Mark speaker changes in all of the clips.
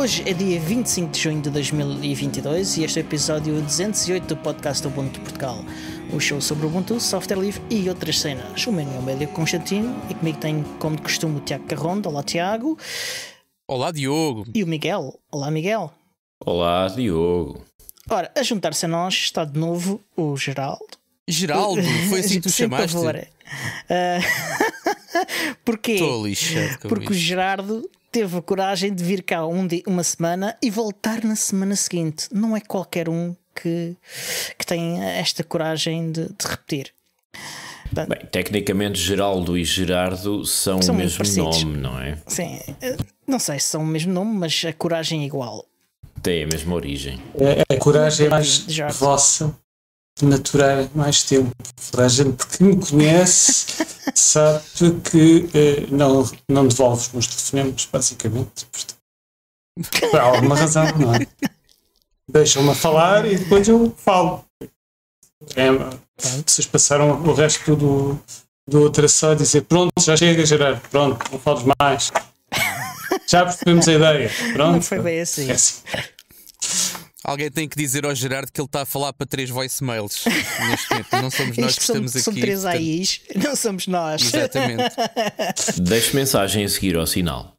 Speaker 1: Hoje é dia 25 de junho de 2022 e este é o episódio 208 do podcast Ubuntu Portugal, o show sobre Ubuntu, software livre e outras cenas. O meu nome é Diogo Constantino e comigo tem, como de costume, o Tiago Carrondo. Olá, Tiago.
Speaker 2: Olá, Diogo.
Speaker 1: E o Miguel. Olá, Miguel.
Speaker 3: Olá, Diogo.
Speaker 1: Ora, a juntar-se a nós está de novo o Geraldo.
Speaker 2: Geraldo? Foi assim que tu chamaste?
Speaker 1: Por favor. Porquê?
Speaker 2: Estou lixado com
Speaker 1: Porque
Speaker 2: isto.
Speaker 1: o Gerardo teve a coragem de vir cá uma semana e voltar na semana seguinte. Não é qualquer um que tem esta coragem de repetir.
Speaker 3: Bem, tecnicamente Geraldo e Gerardo são o mesmo nome, não é?
Speaker 1: Sim, não sei se são o mesmo nome, mas a coragem é igual.
Speaker 3: Tem a mesma origem.
Speaker 4: A coragem é mais vossa de maturar mais tempo. Toda a gente que me conhece sabe que não devolve os meus telefonemas, basicamente. Portanto, por alguma razão, não é? Deixam-me falar e depois eu falo. Vocês passaram o resto do outro só a dizer: pronto, já chega, Gerardo, pronto, não fales mais. Já percebemos a ideia. Pronto.
Speaker 1: Não foi bem assim.
Speaker 4: É assim.
Speaker 2: Alguém tem que dizer ao Gerardo que ele está a falar para 3 voicemails neste momento. Não somos nós que estamos aqui.
Speaker 1: São 3 AIs, não somos nós.
Speaker 2: Exatamente.
Speaker 3: Deixe mensagem a seguir ao sinal.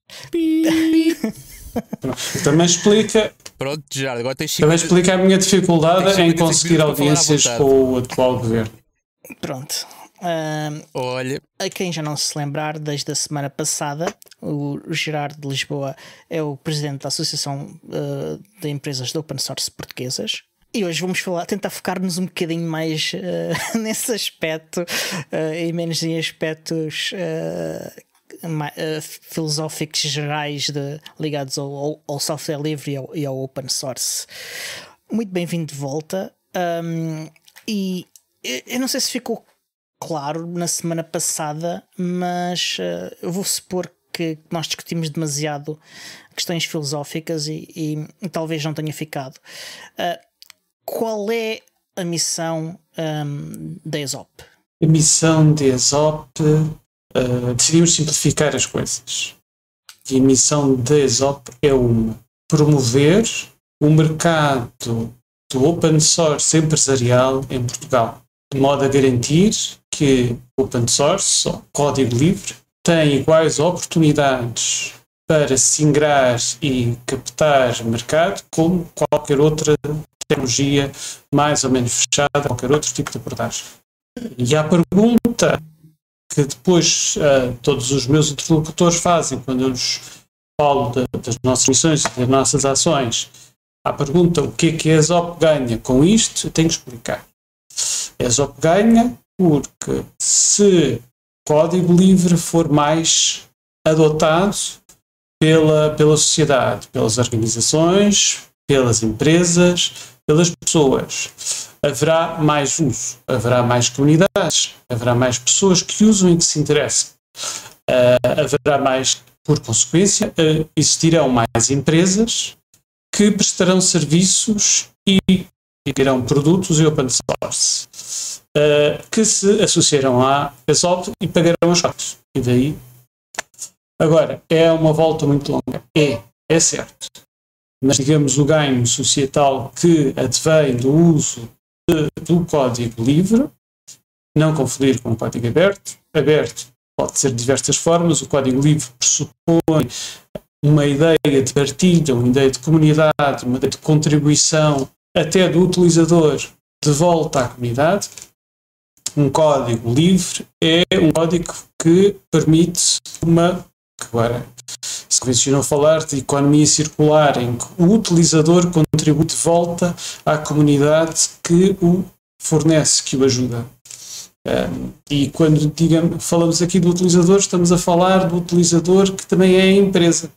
Speaker 4: Também explica.
Speaker 2: Pronto, Gerardo, agora tens
Speaker 4: Também explica a minha dificuldade em conseguir audiências com o atual governo. Pronto.
Speaker 2: Olha,
Speaker 1: a quem já não se lembrar, desde a semana passada, o Gerardo de Lisboa é o presidente da Associação de Empresas de Open Source Portuguesas. E hoje vamos tentar focar-nos um bocadinho mais nesse aspecto e menos em aspectos filosóficos gerais ligados ao software livre e ao open source. Muito bem-vindo de volta. E eu não sei se ficou claro na semana passada, mas eu vou supor que nós discutimos demasiado questões filosóficas e talvez não tenha ficado. Qual é a missão da ESOP?
Speaker 4: A missão da ESOP, decidimos simplificar as coisas. E a missão da ESOP é promover o mercado do open source empresarial em Portugal, de modo a garantir que o open source, ou código livre, tem iguais oportunidades para se ingrar e captar mercado como qualquer outra tecnologia mais ou menos fechada, qualquer outro tipo de abordagem. E a pergunta que depois todos os meus interlocutores fazem quando eu lhes falo das nossas missões e das nossas ações, a pergunta o que a ESOP ganha com isto, eu tenho que explicar. A ESOP ganha porque se código livre for mais adotado pela sociedade, pelas organizações, pelas empresas, pelas pessoas, haverá mais uso, haverá mais comunidades, haverá mais pessoas que usam e que se interessam. Haverá mais, por consequência, existirão mais empresas que prestarão serviços e criarão produtos e open source que se associarão à ESOP e pagarão as cotas. E daí, agora, é uma volta muito longa. É certo. Mas, digamos, o ganho societal que advém do uso do código livre, não confundir com o código aberto. Aberto pode ser de diversas formas. O código livre pressupõe uma ideia de partilha, uma ideia de comunidade, uma ideia de contribuição até do utilizador de volta à comunidade. Um código livre é um código que permite que agora se convencionou falar de economia circular, em que o utilizador contribui de volta à comunidade que o fornece, que o ajuda. E quando falamos aqui do utilizador, estamos a falar do utilizador que também é a empresa,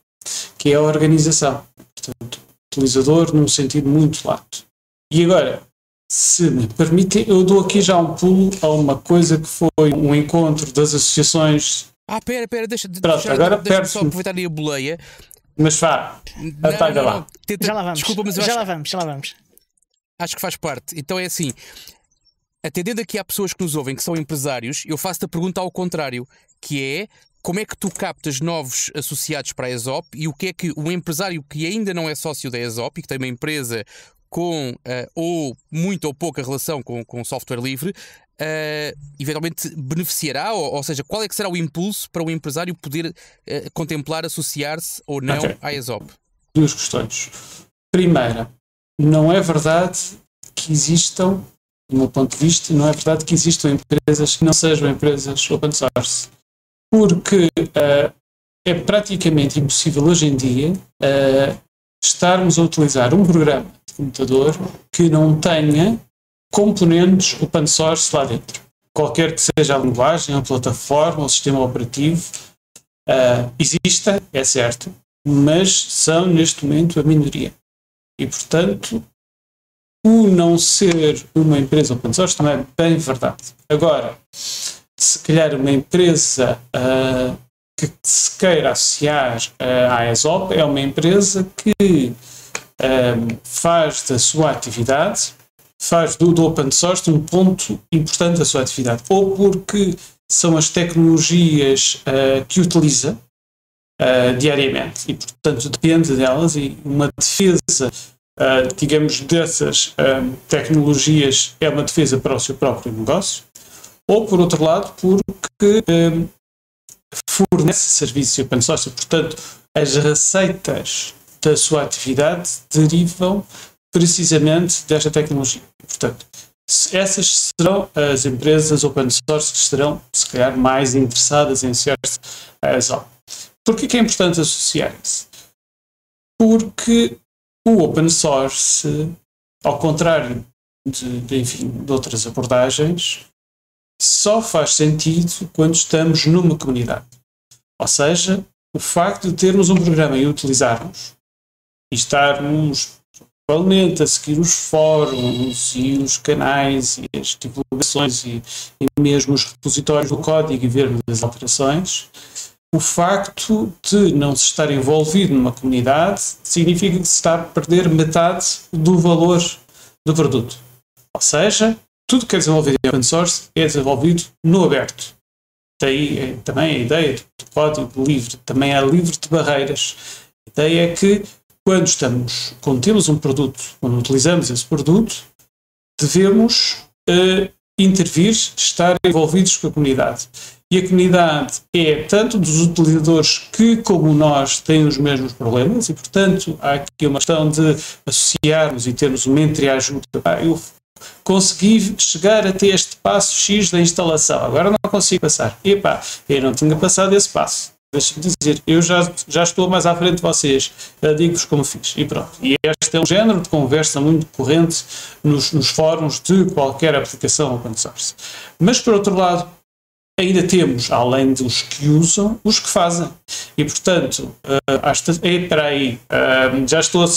Speaker 4: que é a organização. Portanto, utilizador num sentido muito lato. E agora, se me permitem, eu dou aqui já um pulo a uma coisa que foi um encontro das associações.
Speaker 2: Pera, deixa só aproveitar aí a boleia.
Speaker 4: Mas vá, ataca lá.
Speaker 1: Já lá vamos.
Speaker 2: Desculpa, mas
Speaker 1: já lá vamos.
Speaker 2: Acho que faz parte. Então é assim, atendendo aqui a pessoas que nos ouvem, que são empresários, eu faço-te a pergunta ao contrário, que é, como é que tu captas novos associados para a ESOP e o que é que o empresário que ainda não é sócio da ESOP e que tem uma empresa com ou muita ou pouca relação com software livre, eventualmente beneficiará, ou seja, qual é que será o impulso para o empresário poder contemplar associar-se ou não à ESOP?
Speaker 4: Duas questões. Primeira, não é verdade que existam, do meu ponto de vista, não é verdade que existam empresas que não sejam empresas open source. Porque é praticamente impossível hoje em dia estarmos a utilizar um programa de computador que não tenha componentes open source lá dentro. Qualquer que seja a linguagem, a plataforma, o sistema operativo, exista, é certo, mas são neste momento a minoria. E, portanto, o não ser uma empresa open source também é bem verdade. Agora, se calhar uma empresa que se queira associar à ESOP é uma empresa que faz da sua atividade, faz do open source um ponto importante da sua atividade, ou porque são as tecnologias que utiliza diariamente e, portanto, depende delas, e uma defesa, digamos, dessas tecnologias é uma defesa para o seu próprio negócio, ou, por outro lado, porque fornece serviços open source, portanto, as receitas da sua atividade derivam precisamente desta tecnologia. Portanto, essas serão as empresas open source que estarão, se calhar, mais interessadas em associar-se à ESOP. Porquê que é importante associar-se? Porque o open source, ao contrário de outras abordagens, só faz sentido quando estamos numa comunidade. Ou seja, o facto de termos um programa e utilizarmos e estarmos provavelmente a seguir os fóruns e os canais e as divulgações e mesmo os repositórios do código e vermos as alterações, o facto de não se estar envolvido numa comunidade significa que se está a perder metade do valor do produto. Ou seja, tudo que é desenvolvido em open source é desenvolvido no aberto. Daí também a ideia do código livre, também é livre de barreiras. A ideia é que quando temos um produto, quando utilizamos esse produto, devemos intervir, estar envolvidos com a comunidade. E a comunidade é tanto dos utilizadores que, como nós, têm os mesmos problemas e, portanto, há aqui uma questão de associarmos e termos uma entreajuda. Eu consegui chegar até este passo X da instalação, agora não consigo passar. Eu não tinha passado esse passo. Deixa-me dizer, eu já estou mais à frente de vocês, digo-vos como fiz, e pronto. E este é um género de conversa muito corrente nos fóruns de qualquer aplicação open source. Mas, por outro lado, ainda temos, além dos que usam, os que fazem. E, portanto, espera aí, já estou a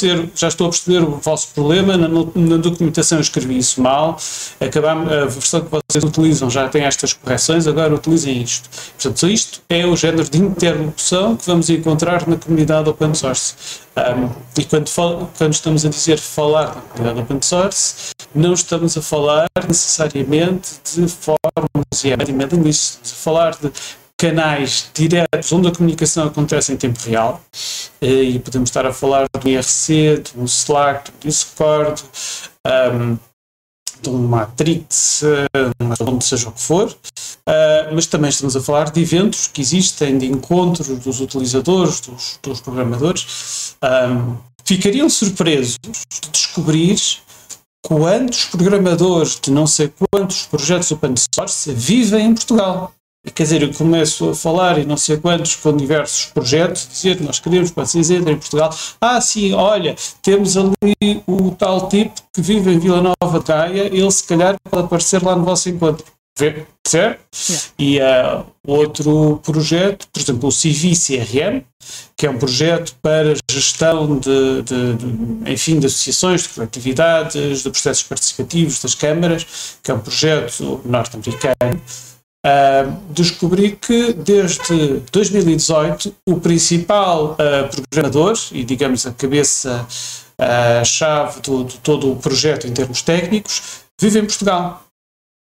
Speaker 4: perceber o vosso problema, na documentação eu escrevi isso mal, a versão que vocês utilizam já tem estas correções, agora utilizem isto. Portanto, isto é o género de interlocução que vamos encontrar na comunidade open source. E quando estamos a dizer falar na comunidade open source, não estamos a falar necessariamente de fóruns e mailing lists, estamos a falar de canais diretos onde a comunicação acontece em tempo real, e podemos estar a falar do IRC, do Slack, do Discord, de um Matrix, onde seja o que for, mas também estamos a falar de eventos que existem, de encontros dos utilizadores, dos programadores. Ficariam surpresos de descobrir quantos programadores de não sei quantos projetos open source vivem em Portugal. Quer dizer, eu começo a falar e não sei quantos com diversos projetos, dizer que nós queremos que vocês entrem em Portugal. Sim, olha, temos ali o tal tipo que vive em Vila Nova de Gaia, ele se calhar pode aparecer lá no vosso encontro. Certo? Yeah. E outro projeto, por exemplo, o CIVI-CRM, que é um projeto para gestão de associações, de coletividades, de processos participativos das câmaras, que é um projeto norte-americano. Descobri que desde 2018 o principal programador e, digamos, a cabeça-chave de todo o projeto em termos técnicos vive em Portugal.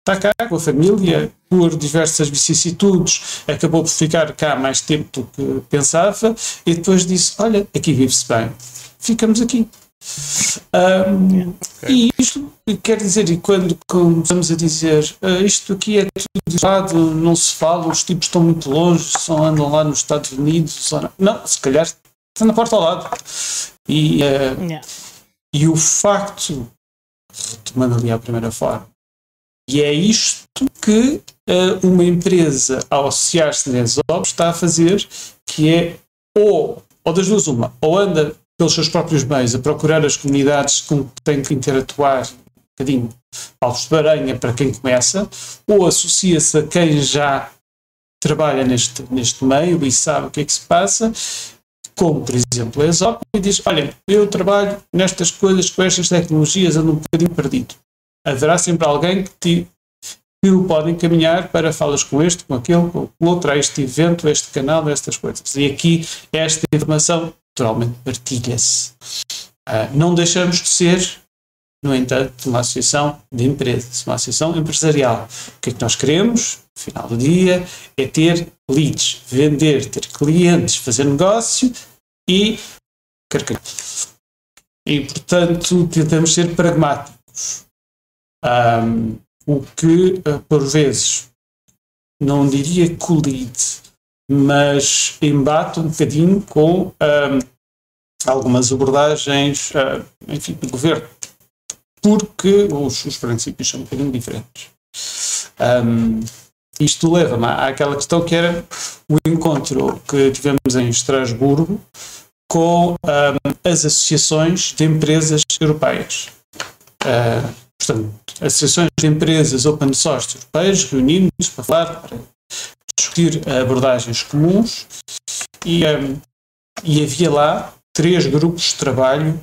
Speaker 4: está cá com a família, por diversas vicissitudes, acabou por ficar cá mais tempo do que pensava, e depois disse, olha, aqui vive-se bem, ficamos aqui. E isto quer dizer, e quando começamos a dizer isto aqui é tudo isolado, não se fala, os tipos estão muito longe, só andam lá nos Estados Unidos, não, se calhar estão na porta ao lado. E o facto, retomando ali à primeira forma, e é isto que uma empresa ao associar-se na ESOP está a fazer, que é ou das duas uma, ou anda pelos seus próprios meios a procurar as comunidades com que tem que interatuar um bocadinho alvos de aranha para quem começa, ou associa-se a quem já trabalha neste meio e sabe o que é que se passa, como por exemplo a ESOP, e diz, olha, eu trabalho nestas coisas, com estas tecnologias, ando um bocadinho perdido. Haverá sempre alguém que o pode encaminhar para falas com este, com aquele, com o outro, a este evento, a este canal, a estas coisas. E aqui esta informação naturalmente partilha-se. Não deixamos de ser, no entanto, uma associação de empresas, uma associação empresarial. O que é que nós queremos, no final do dia, é ter leads, vender, ter clientes, fazer negócio e carregar. E, portanto, tentamos ser pragmáticos. O que, por vezes, não diria colide, mas embate um bocadinho com algumas abordagens, enfim, do governo, porque os princípios são um bocadinho diferentes. Isto leva-me àquela questão que era o encontro que tivemos em Estrasburgo com as associações de empresas europeias. Portanto, associações de empresas open source europeias reunindo-nos para falar, para discutir abordagens comuns e havia lá 3 grupos de trabalho,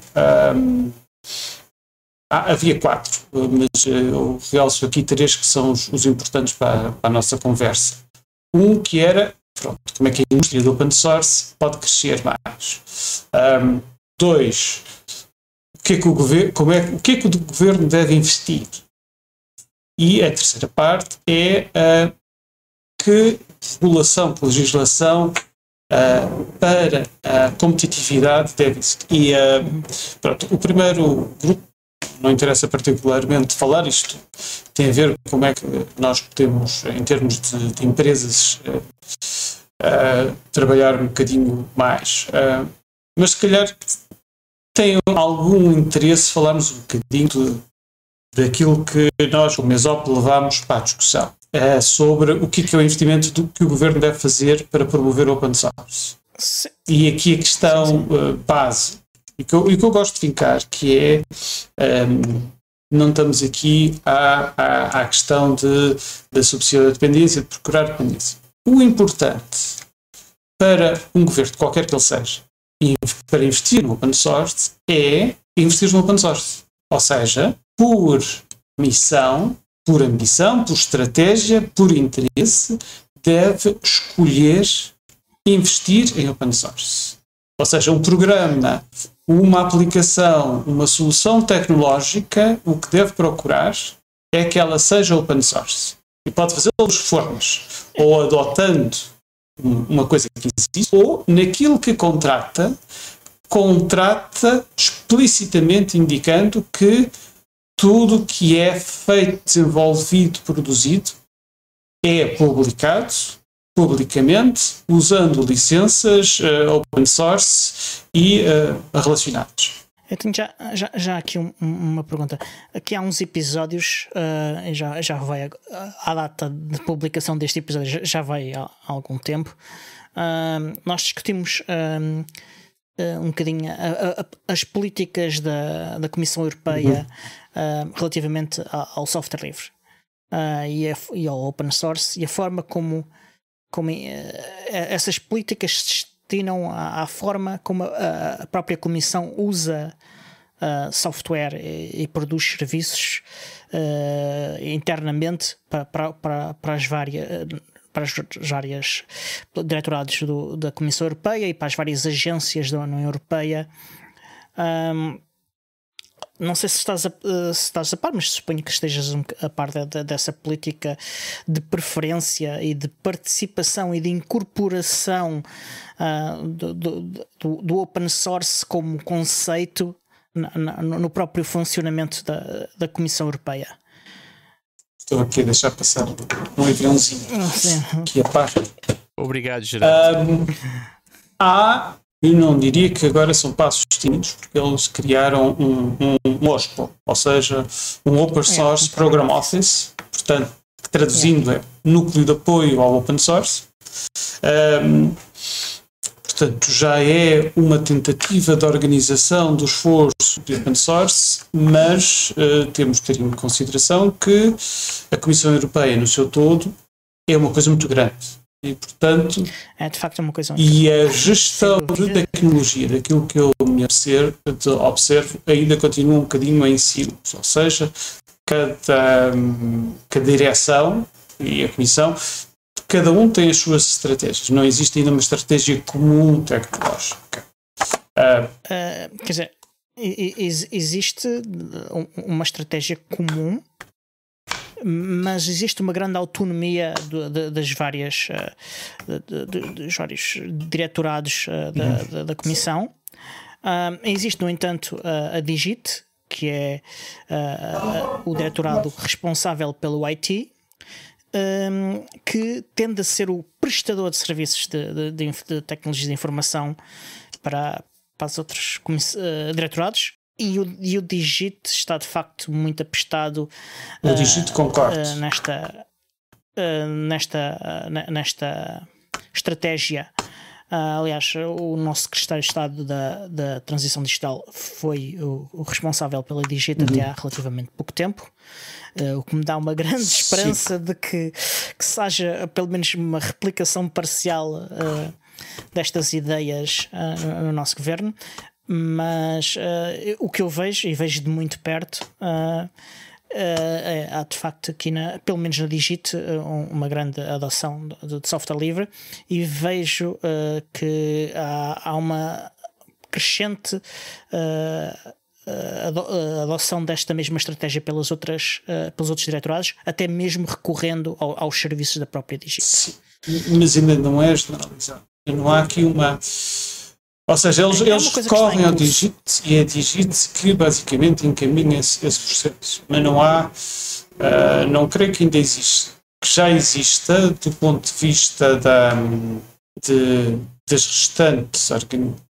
Speaker 4: havia 4, mas eu realço aqui 3 que são os importantes para a nossa conversa. Um que era, pronto, como é que a indústria do open source pode crescer mais. 2, o que é que o governo deve investir? E a terceira parte é que regulação, que legislação para a competitividade deve existir. E pronto, o primeiro grupo, não interessa particularmente falar, isto tem a ver com como é que nós podemos, em termos de empresas, trabalhar um bocadinho mais. Mas se calhar tem algum interesse falarmos um bocadinho daquilo que nós, como ESOP, levamos para a discussão, sobre o que é o investimento que o governo deve fazer para promover o open source. Sim. E aqui a questão base, e que eu gosto de fincar, que é, não estamos aqui à questão da subsídio da dependência, de procurar dependência. O importante para um governo, qualquer que ele seja, para investir no open source, é investir no open source. Ou seja, por missão, por ambição, por estratégia, por interesse, deve escolher investir em open source. Ou seja, um programa, uma aplicação, uma solução tecnológica, o que deve procurar é que ela seja open source. E pode fazê-lo de duas formas, ou adotando uma coisa que existe, ou naquilo que contrata explicitamente indicando que tudo que é feito, desenvolvido, produzido é publicado publicamente, usando licenças open source e relacionados.
Speaker 1: Eu tenho já aqui uma pergunta. Aqui há uns episódios, já vai a data de publicação deste episódio, já vai há algum tempo. Nós discutimos um bocadinho as políticas da Comissão Europeia relativamente ao software livre e ao open source, e a forma como essas políticas se destinam à forma como a própria Comissão usa software e produz serviços internamente para as várias diretoriados da Comissão Europeia e para as várias agências da União Europeia. não sei se estás a par, mas suponho que estejas a par dessa política de preferência e de participação e de incorporação do open source como conceito no próprio funcionamento da Comissão Europeia.
Speaker 4: Estou aqui a deixar passar um aviãozinho que a par.
Speaker 2: Obrigado, Gerardo.
Speaker 4: Eu não diria que agora são passos tímidos, porque eles criaram um OSPO, ou seja, um Open Source Program Office, portanto, traduzindo é Núcleo de Apoio ao Open Source. Portanto, já é uma tentativa de organização do esforço de Open Source, mas temos de ter em consideração que a Comissão Europeia, no seu todo, é uma coisa muito grande. E, portanto,
Speaker 1: é de facto uma coisa
Speaker 4: e a gestão de tecnologia, daquilo que eu me observo, ainda continua um bocadinho em silos, ou seja, cada direção e a comissão, cada um tem as suas estratégias, não existe ainda uma estratégia comum tecnológica.
Speaker 1: Quer dizer, existe uma estratégia comum, mas existe uma grande autonomia dos vários diretorados da Comissão. Existe, no entanto, a Digit, que é o diretorado responsável pelo IT, que tende a ser o prestador de serviços de tecnologias de informação para os outros diretorados. E o Digit está de facto muito apostado
Speaker 4: o Digit concordo
Speaker 1: nesta estratégia. Aliás, o nosso secretário de Estado da Transição Digital foi o responsável pela Digit até há relativamente pouco tempo, o que me dá uma grande esperança de que se haja pelo menos uma replicação parcial destas ideias no nosso governo. Mas o que eu vejo, e vejo de muito perto, há de facto aqui, pelo menos na Digit, uma grande adoção de software livre, e vejo que há uma crescente adoção desta mesma estratégia pelos outros diretorados, até mesmo recorrendo aos serviços da própria Digit.
Speaker 4: Sim, mas ainda não é generalizado. Não há aqui uma... Ou seja, eles recorrem ao Digit e é a Digit que basicamente encaminha esse processo. Mas não creio que ainda existe, que já exista do ponto de vista das restantes,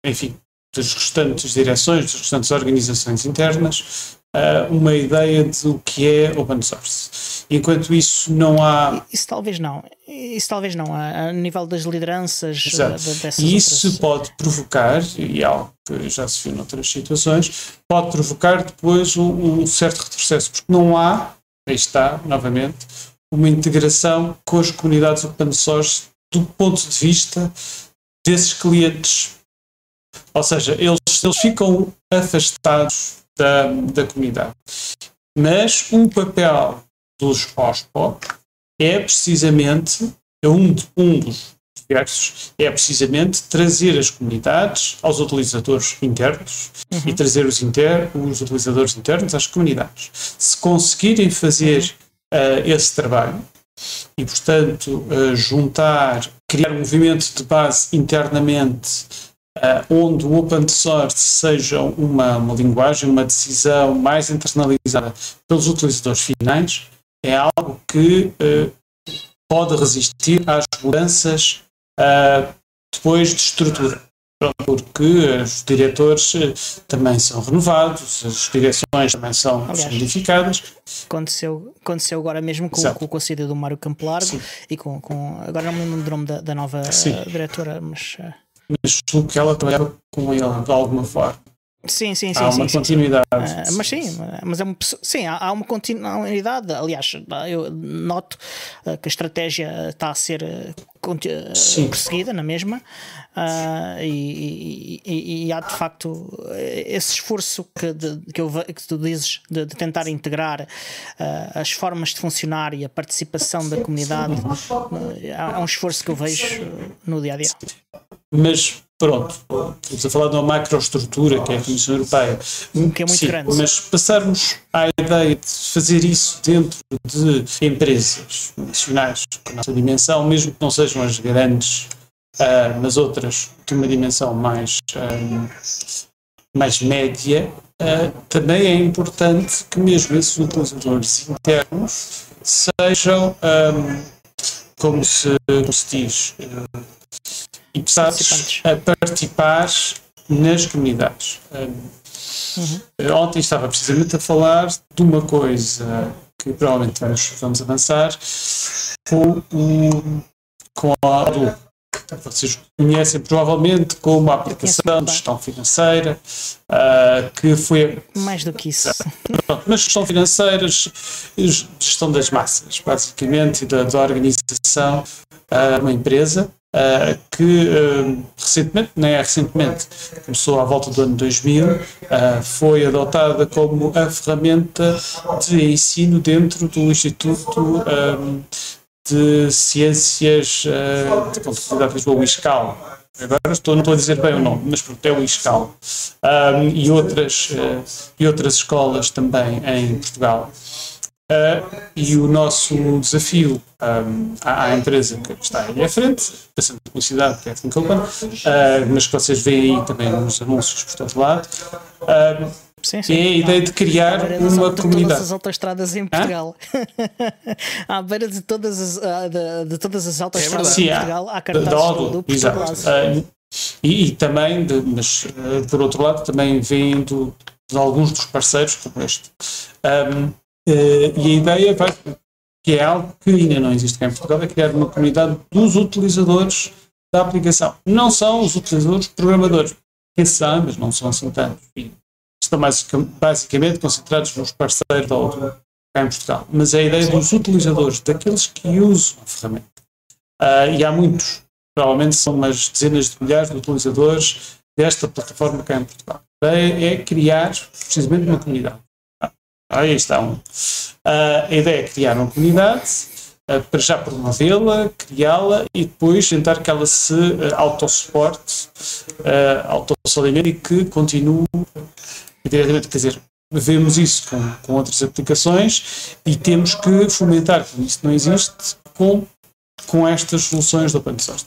Speaker 4: enfim, das restantes direções, das restantes organizações internas, uma ideia do que é open source. Enquanto isso não há...
Speaker 1: Isso talvez não, a nível das lideranças dessas
Speaker 4: e isso pode provocar, e é algo que já se viu noutras situações, pode provocar depois um certo retrocesso, porque não há, aí está, novamente, uma integração com as comunidades open source do ponto de vista desses clientes. Ou seja, eles ficam afastados da comunidade. Mas o papel dos OSPO é precisamente, um dos diversos, é precisamente trazer as comunidades aos utilizadores internos e trazer os utilizadores internos às comunidades. Se conseguirem fazer esse trabalho e, portanto, criar um movimento de base internamente onde o open source seja uma linguagem, uma decisão mais internalizada pelos utilizadores finais, é algo que pode resistir às mudanças depois de estrutura, porque os diretores também são renovados, as direções também são modificadas.
Speaker 1: Aconteceu agora mesmo com o conselho do Mário Campo Largo e com agora não me lembro do nome da nova diretora, mas
Speaker 4: julgo que ela trabalhava com ele de alguma forma.
Speaker 1: Sim.
Speaker 4: Há uma continuidade.
Speaker 1: Há uma continuidade. Aliás, eu noto que a estratégia está a ser perseguida na mesma, e há de facto esse esforço que tu dizes de tentar integrar as formas de funcionar e a participação da comunidade. É um esforço que eu vejo no dia a dia.
Speaker 4: Mas pronto, estamos a falar de uma macroestrutura que é a Comissão Europeia,
Speaker 1: que é muito grande.
Speaker 4: Mas passarmos à ideia de fazer isso dentro de empresas nacionais com a nossa dimensão, mesmo que não sejam as grandes, mas outras de uma dimensão mais média, também é importante que mesmo esses utilizadores internos sejam, como se diz, interessados a participar nas comunidades. Ontem estava precisamente a falar de uma coisa que provavelmente vamos avançar com a Odoo. Vocês conhecem provavelmente como a aplicação de gestão financeira, que foi...
Speaker 1: Mais do que isso.
Speaker 4: Mas gestão financeira, gestão das massas, basicamente, e da organização de uma empresa, que recentemente, começou à volta do ano 2000, foi adotada como a ferramenta de ensino dentro do Instituto de Ciências de Contabilidade de Lisboa, o ISCAL. Agora não estou a dizer bem o nome, mas porque é o ISCAL. E outras escolas também em Portugal. E o nosso desafio à empresa que está aí à frente, passando de publicidade, que é a Think Open, mas que vocês veem aí também nos anúncios por todo lado,
Speaker 1: sim.
Speaker 4: É a ideia de criar uma comunidade.
Speaker 1: Todas as autoestradas em Portugal. À beira de todas as autoestradas em Portugal, há cartazes da Odoo por todo lado. E também, mas por outro lado, também vem de alguns dos parceiros como este. E a ideia que é algo que ainda não existe cá em Portugal, é criar uma comunidade dos utilizadores da aplicação. Não são os utilizadores programadores, que são, mas não são assim tantos. Estão basicamente concentrados nos parceiros da Odoo cá em Portugal. Mas é a ideia dos utilizadores, daqueles que usam a ferramenta. E há muitos, provavelmente são umas dezenas de milhares de utilizadores desta plataforma cá em Portugal. A ideia é criar precisamente uma comunidade. Aí está a ideia é criar uma comunidade, para já promovê-la, criá-la e depois tentar que ela se autossuporte, autossolimente e que continue diretamente. Quer dizer, vemos isso com outras aplicações e temos que fomentar que isso não existe com estas soluções de open source.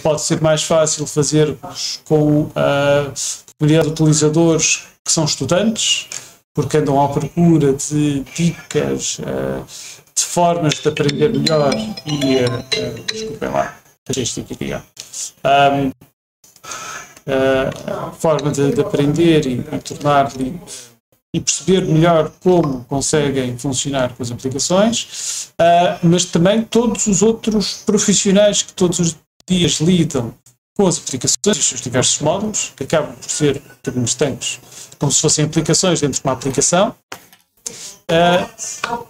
Speaker 1: Pode ser mais fácil fazer com a comunidade de utilizadores que são estudantes, porque andam à procura de dicas, de formas de aprender melhor e, desculpem lá, forma de aprender e tornar e perceber melhor como conseguem funcionar com as aplicações, mas também todos os outros profissionais que todos os dias lidam com as aplicações e os seus diversos módulos, que acabam por ser estanques, como se fossem aplicações dentro de uma aplicação,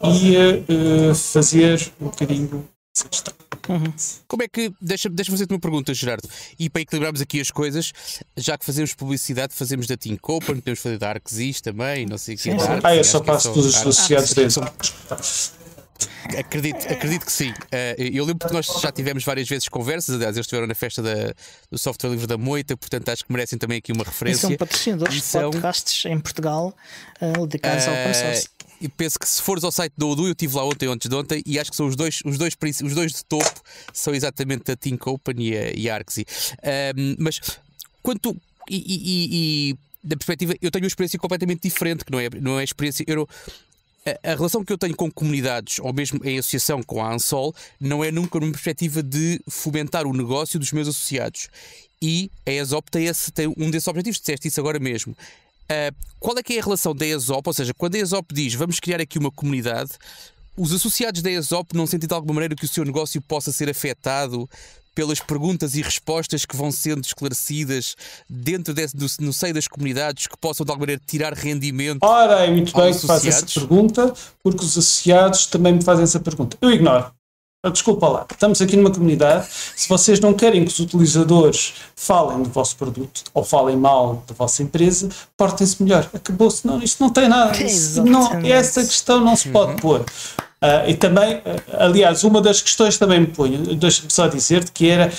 Speaker 1: e fazer um bocadinho essa questão.
Speaker 2: Como é que, deixa-me fazer-te uma pergunta, Gerardo, e para equilibrarmos aqui as coisas, já que fazemos publicidade, fazemos da Think Open, podemos fazer da ArcSys também, não sei o que.
Speaker 4: Eu só passo dos associados deles.
Speaker 2: Acredito que sim. Eu lembro que nós já tivemos várias vezes conversas, aliás, eles estiveram na festa do software livre da Moita, portanto acho que merecem também aqui uma referência.
Speaker 1: E são patrocinadores de podcasts em Portugal dedicados ao open source.
Speaker 2: E penso que se fores ao site da Odoo, eu estive lá ontem ou antes de ontem, e acho que são os dois de topo, são exatamente a Think Open e a ArcSys. Mas quanto da perspectiva, eu tenho uma experiência completamente diferente, que não é experiência. A relação que eu tenho com comunidades, ou mesmo em associação com a Ansol, não é nunca numa perspectiva de fomentar o negócio dos meus associados. E a ESOP tem um desses objetivos, disseste isso agora mesmo. Qual é que é a relação da ESOP? Ou seja, quando a ESOP diz vamos criar aqui uma comunidade, os associados da ESOP não sentem de alguma maneira que o seu negócio possa ser afetado pelas perguntas e respostas que vão sendo esclarecidas dentro no seio das comunidades, que possam de alguma maneira tirar rendimento?
Speaker 4: Ora, é muito bem que faz essa pergunta, porque os associados também me fazem essa pergunta. Eu ignoro. Desculpa lá, estamos aqui numa comunidade. Se vocês não querem que os utilizadores falem do vosso produto ou falem mal da vossa empresa, portem-se melhor. Acabou-se. Não, isto não tem nada. Essa questão não se pode pôr. E também, aliás, uma das questões também me punha, deixa-me só dizer-te, que era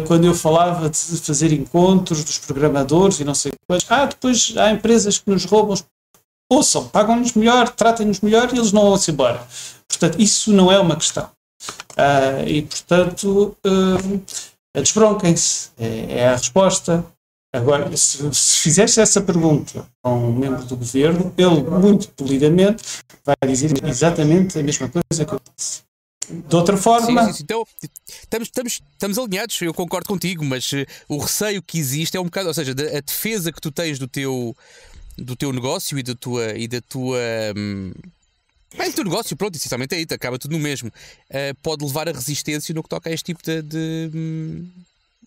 Speaker 4: quando eu falava de fazer encontros dos programadores e não sei quantos, depois há empresas que nos roubam, ouçam, pagam-nos melhor, tratem-nos melhor e eles não vão-se embora. Portanto, isso não é uma questão. E, portanto, desbronquem-se. É a resposta. Agora, se fizeste essa pergunta a um membro do governo, ele, muito polidamente, vai dizer exatamente a mesma coisa que eu disse. De outra forma...
Speaker 2: Sim. Então, estamos alinhados, eu concordo contigo, mas o receio que existe é um bocado, ou seja, a defesa que tu tens do teu negócio e da tua o teu negócio, pronto, essencialmente é isso, acaba tudo no mesmo. Pode levar a resistência no que toca a este tipo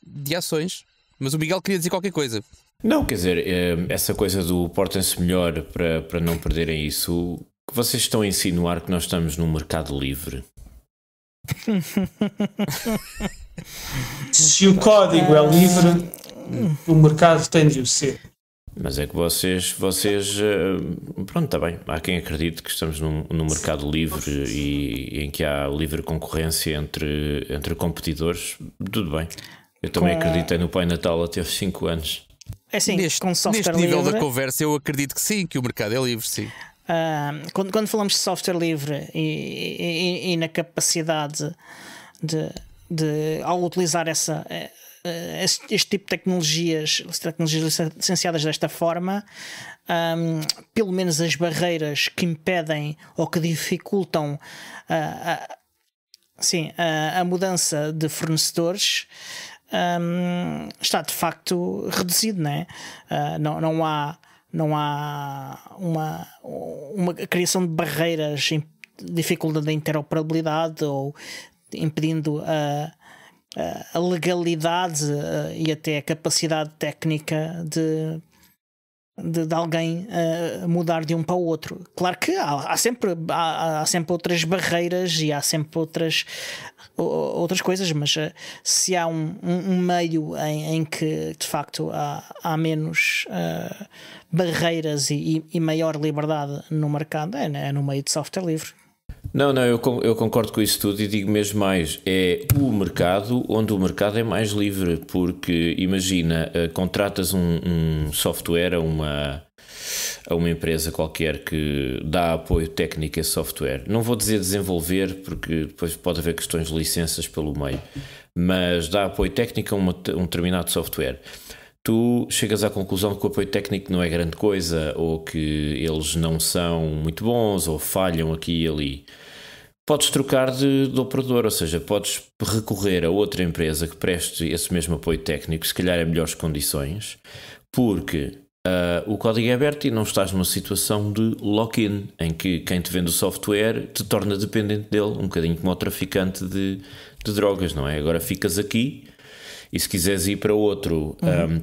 Speaker 2: de ações. Mas o Miguel queria dizer qualquer coisa.
Speaker 3: Não, quer dizer, essa coisa do portem-se melhor para não perderem isso, que vocês estão a insinuar que nós estamos num mercado livre.
Speaker 4: Se o código é livre, o mercado tem de o ser.
Speaker 3: Mas é que vocês pronto, está bem. Há quem acredite que estamos num mercado livre e em que há livre concorrência entre competidores. Tudo bem. Eu também acreditei no Pai Natal até aos 5 anos.
Speaker 1: É assim, com software
Speaker 2: neste nível
Speaker 1: livre,
Speaker 2: da conversa eu acredito que sim, que o mercado é livre, sim.
Speaker 1: Quando falamos de software livre e na capacidade de ao utilizar este tipo de tecnologias licenciadas desta forma, pelo menos as barreiras que impedem ou que dificultam a mudança de fornecedores está de facto reduzido, não é? Não há uma criação de barreiras, dificuldade da interoperabilidade ou impedindo a legalidade e até a capacidade técnica de alguém mudar de um para o outro. Claro que há sempre outras barreiras e há sempre outras coisas, mas se há um meio em que de facto há menos barreiras e maior liberdade no mercado, é no meio de software livre.
Speaker 3: Não, eu concordo com isso tudo e digo mesmo mais, é o mercado onde o mercado é mais livre, porque imagina, contratas um software a uma empresa qualquer que dá apoio técnico a esse software. Não vou dizer desenvolver, porque depois pode haver questões de licenças pelo meio, mas dá apoio técnico a um determinado software. Tu chegas à conclusão que o apoio técnico não é grande coisa, ou que eles não são muito bons, ou falham aqui e ali. Podes trocar de operador, ou seja, podes recorrer a outra empresa que preste esse mesmo apoio técnico, se calhar em melhores condições, porque o código é aberto e não estás numa situação de lock-in, em que quem te vende o software te torna dependente dele, um bocadinho como o traficante de drogas, não é? Agora ficas aqui... E se quiseres ir para outro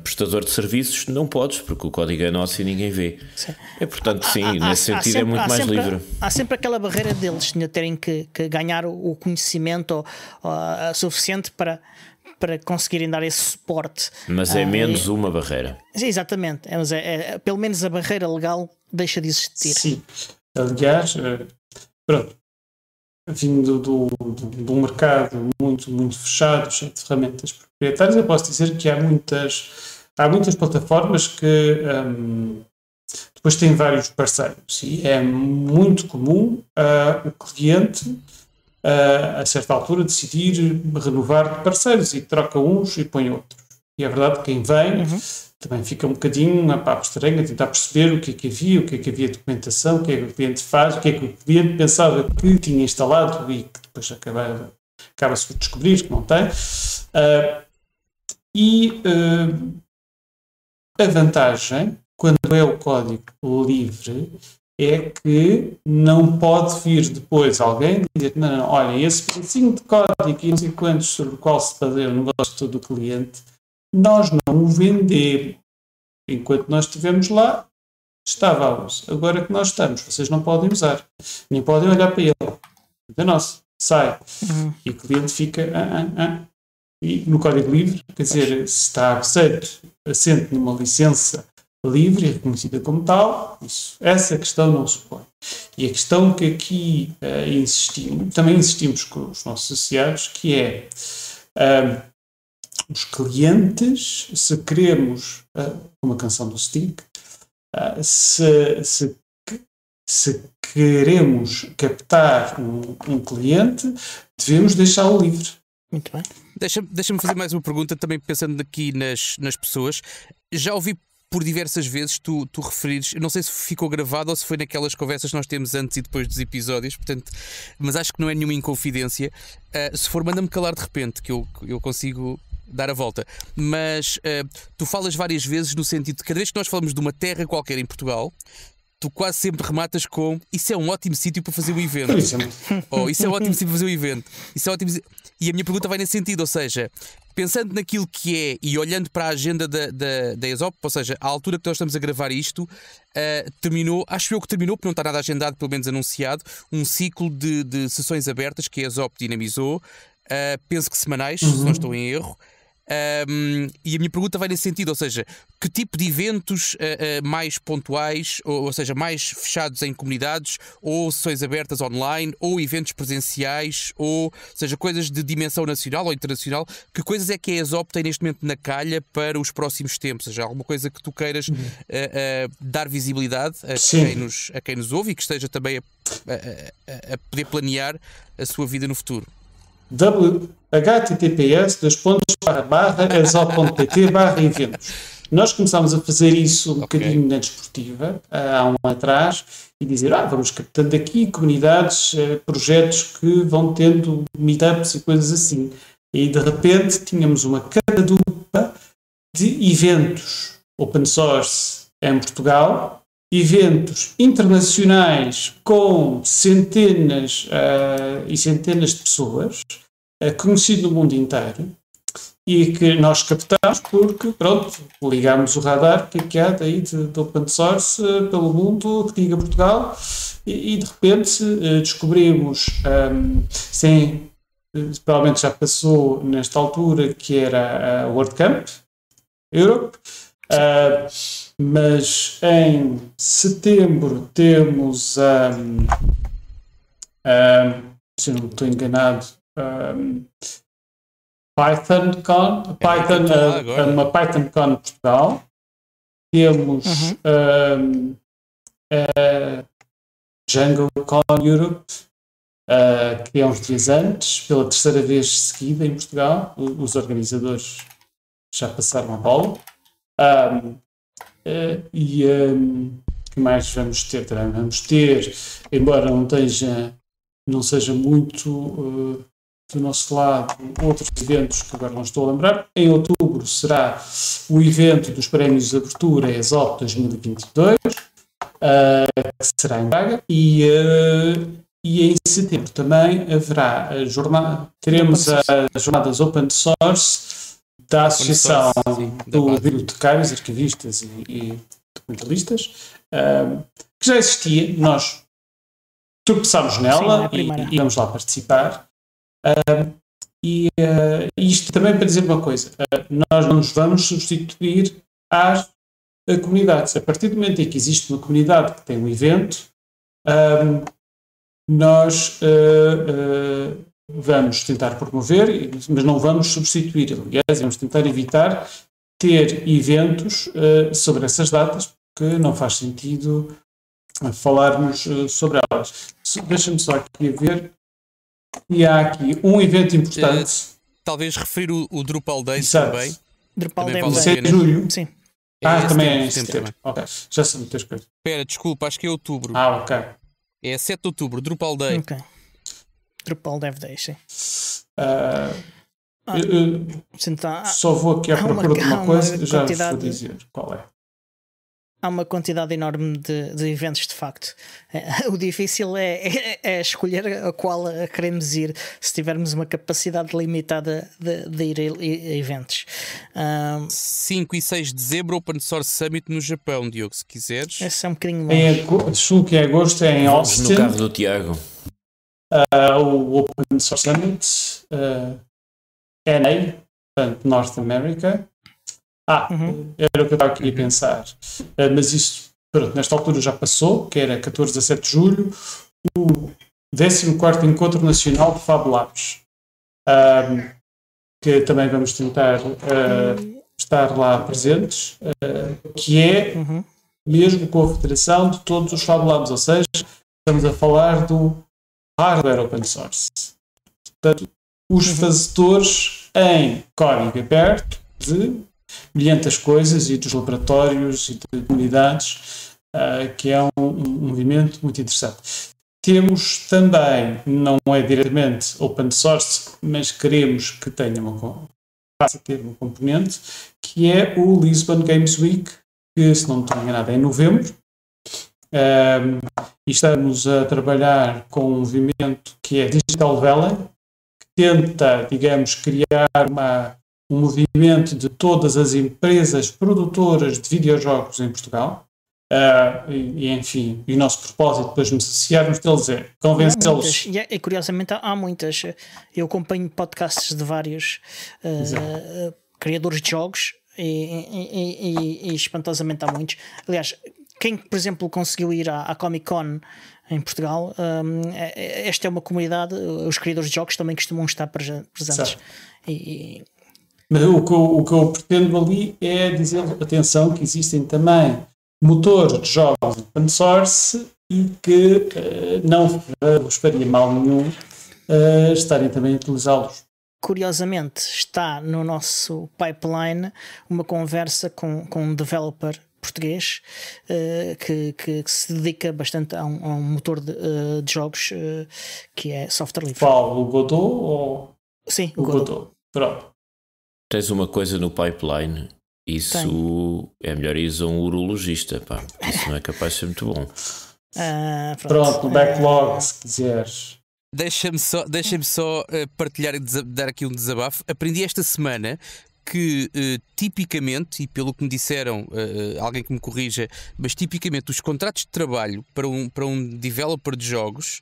Speaker 3: prestador de serviços, não podes, porque o código é nosso e ninguém vê. Sim. Portanto, sim, nesse sentido é muito mais livre.
Speaker 1: Há sempre aquela barreira deles de terem que ganhar o conhecimento suficiente para conseguirem dar esse suporte.
Speaker 3: Mas é menos uma barreira.
Speaker 1: Sim, exatamente. Pelo menos a barreira legal deixa de existir.
Speaker 4: Sim. Aliás, pronto. Vindo do mercado muito, muito fechado, cheio de ferramentas proprietárias, eu posso dizer que há muitas plataformas que depois têm vários parceiros e é muito comum o cliente a certa altura decidir renovar parceiros e troca uns e põe outros. E é verdade que quem vem também fica um bocadinho a estranha, a tentar perceber o que é que havia documentação, o que é que o cliente faz, o que é que o cliente pensava que tinha instalado e que depois acaba-se por descobrir que não tem. A vantagem, quando é o código livre, é que não pode vir depois alguém dizer não, olha, esse pedacinho de código e não sei quantos sobre o qual se baseia o negócio do cliente, nós não o vendemos. Enquanto nós estivemos lá, estava a uso. Agora que nós estamos, vocês não podem usar. Nem podem olhar para ele. É nosso. Sai. E o cliente fica... E no código livre, quer dizer, se está assente numa licença livre e reconhecida como tal, essa questão não se põe. E a questão que aqui também insistimos com os nossos associados, que é... os clientes, se queremos, uma canção do Sting, se queremos captar um cliente, devemos deixá-lo livre.
Speaker 1: Muito bem.
Speaker 2: Deixa-me fazer mais uma pergunta, também pensando aqui nas pessoas. Já ouvi por diversas vezes tu referires, eu não sei se ficou gravado ou se foi naquelas conversas que nós temos antes e depois dos episódios, portanto, mas acho que não é nenhuma inconfidência. Se for, manda-me calar de repente, que eu consigo dar a volta. Mas tu falas várias vezes no sentido de cada vez que nós falamos de uma terra qualquer em Portugal, tu quase sempre rematas com isso é um ótimo sítio para fazer um evento. Ou isso é um ótimo sítio para fazer um evento. Isso é ótimo. E a minha pergunta vai nesse sentido, ou seja, pensando naquilo que é e olhando para a agenda da ESOP, ou seja, à altura que nós estamos a gravar isto, terminou, acho eu que terminou, porque não está nada agendado, pelo menos anunciado, um ciclo de sessões abertas que a ESOP dinamizou, penso que semanais, se não estou em erro. E a minha pergunta vai nesse sentido, ou seja, que tipo de eventos mais pontuais, ou seja, mais fechados em comunidades, ou sessões abertas online, ou eventos presenciais, ou seja, coisas de dimensão nacional ou internacional, que coisas é que a ESOP tem neste momento na calha para os próximos tempos? Ou seja, alguma coisa que tu queiras dar visibilidade a quem nos ouve e que esteja também a poder planear a sua vida no futuro?
Speaker 4: https://exop.pt/eventos. Nós começámos a fazer isso um bocadinho na desportiva, há um ano atrás, e dizer, vamos captando aqui comunidades, projetos que vão tendo meetups e coisas assim. E de repente tínhamos uma catadupa de eventos open source em Portugal, eventos internacionais com centenas e centenas de pessoas, conhecido no mundo inteiro, e que nós captamos porque, pronto, ligámos o radar, o que há daí de open source pelo mundo, que diga Portugal, e de repente descobrimos, provavelmente já passou nesta altura, que era a WordCamp Europe, mas em setembro temos, se eu não estou enganado, uma PythonCon Portugal. Temos JungleCon Europe, que é uns dias antes, pela terceira vez seguida em Portugal. Os organizadores já passaram a bola. Que mais vamos ter? Vamos ter, embora não seja muito do nosso lado, outros eventos que agora não estou a lembrar. Em outubro será o evento dos prémios de abertura ESOP 2022, que será em Braga, e em setembro também haverá teremos as jornadas Open Source da Associação de Bibliotecários, Arquivistas e Documentalistas, que já existia. Nós tropeçámos nela e vamos lá participar. Isto também para dizer uma coisa, nós não nos vamos substituir às comunidades. A partir do momento em que existe uma comunidade que tem um evento, nós vamos tentar promover, mas não vamos substituir. Aliás, vamos tentar evitar ter eventos sobre essas datas, porque não faz sentido falarmos sobre elas. Deixa-me só aqui ver. E há aqui um evento importante.
Speaker 2: Talvez referir o Drupal Days.
Speaker 4: Exato.
Speaker 2: Também.
Speaker 1: Drupal
Speaker 2: também
Speaker 1: Days
Speaker 4: é julho.
Speaker 1: Sim.
Speaker 4: Também é em setembro. Ok, já são muitas coisas.
Speaker 2: Espera, desculpa, acho que é outubro.
Speaker 4: Ok.
Speaker 2: É 7 de outubro, Drupal Day.
Speaker 1: Ok. Drupal Dev Day, sim.
Speaker 4: Só vou aqui à procura de uma coisa, já vos vou dizer qual é.
Speaker 1: Há uma quantidade enorme de eventos, de facto. O difícil é escolher a qual queremos ir, se tivermos uma capacidade limitada de ir a eventos.
Speaker 2: 5 e 6 de dezembro, Open Source Summit no Japão, Diogo, se quiseres.
Speaker 1: Esse é um bocadinho longe.
Speaker 4: Julgo que é agosto, é em Austin.
Speaker 3: No carro do Tiago.
Speaker 4: O Open Source Summit, NA, portanto, North America. Era o que eu estava aqui a pensar. Mas isso, pronto, nesta altura já passou, que era 14 a 17 de julho, o 14º Encontro Nacional de Fab Labs. que também vamos tentar estar lá presentes, que é mesmo com a federação de todos os Fab Labs, ou seja, estamos a falar do hardware open source. Portanto, os fazedores em código aberto de milhares das coisas e dos laboratórios e de comunidades, que é um movimento muito interessante. Temos também, não é diretamente open source, mas queremos que tenha passe a ter uma componente, que é o Lisbon Games Week, que, se não me estou enganado, é em novembro. E estamos a trabalhar com um movimento que é Digital Valley, que tenta, digamos, criar um movimento de todas as empresas produtoras de videojogos em Portugal. Enfim, e o nosso propósito depois de nos associarmos deles é convencê-los.
Speaker 1: E curiosamente há muitas. Eu acompanho podcasts de vários criadores de jogos e espantosamente há muitos. Aliás, quem, por exemplo, conseguiu ir à Comic Con em Portugal, esta é uma comunidade, os criadores de jogos também costumam estar presentes.
Speaker 4: Mas o que eu pretendo ali é dizer, atenção, que existem também motores de jogos open source e que não vos faria mal nenhum estarem também a utilizá-los.
Speaker 1: Curiosamente, está no nosso pipeline uma conversa com um developer português que se dedica bastante a um motor de jogos que é software livre.
Speaker 4: Qual? O Godot? Ou...
Speaker 1: Sim,
Speaker 4: o Godot. Pronto.
Speaker 3: Tens uma coisa no pipeline. Isso é melhor ir a um urologista, pá. Isso não é capaz de ser muito bom.
Speaker 4: Pronto, no backlog, se quiseres.
Speaker 2: Deixa-me só partilhar e dar aqui um desabafo. Aprendi esta semana que tipicamente, e pelo que me disseram, alguém que me corrija, mas tipicamente os contratos de trabalho para um developer de jogos,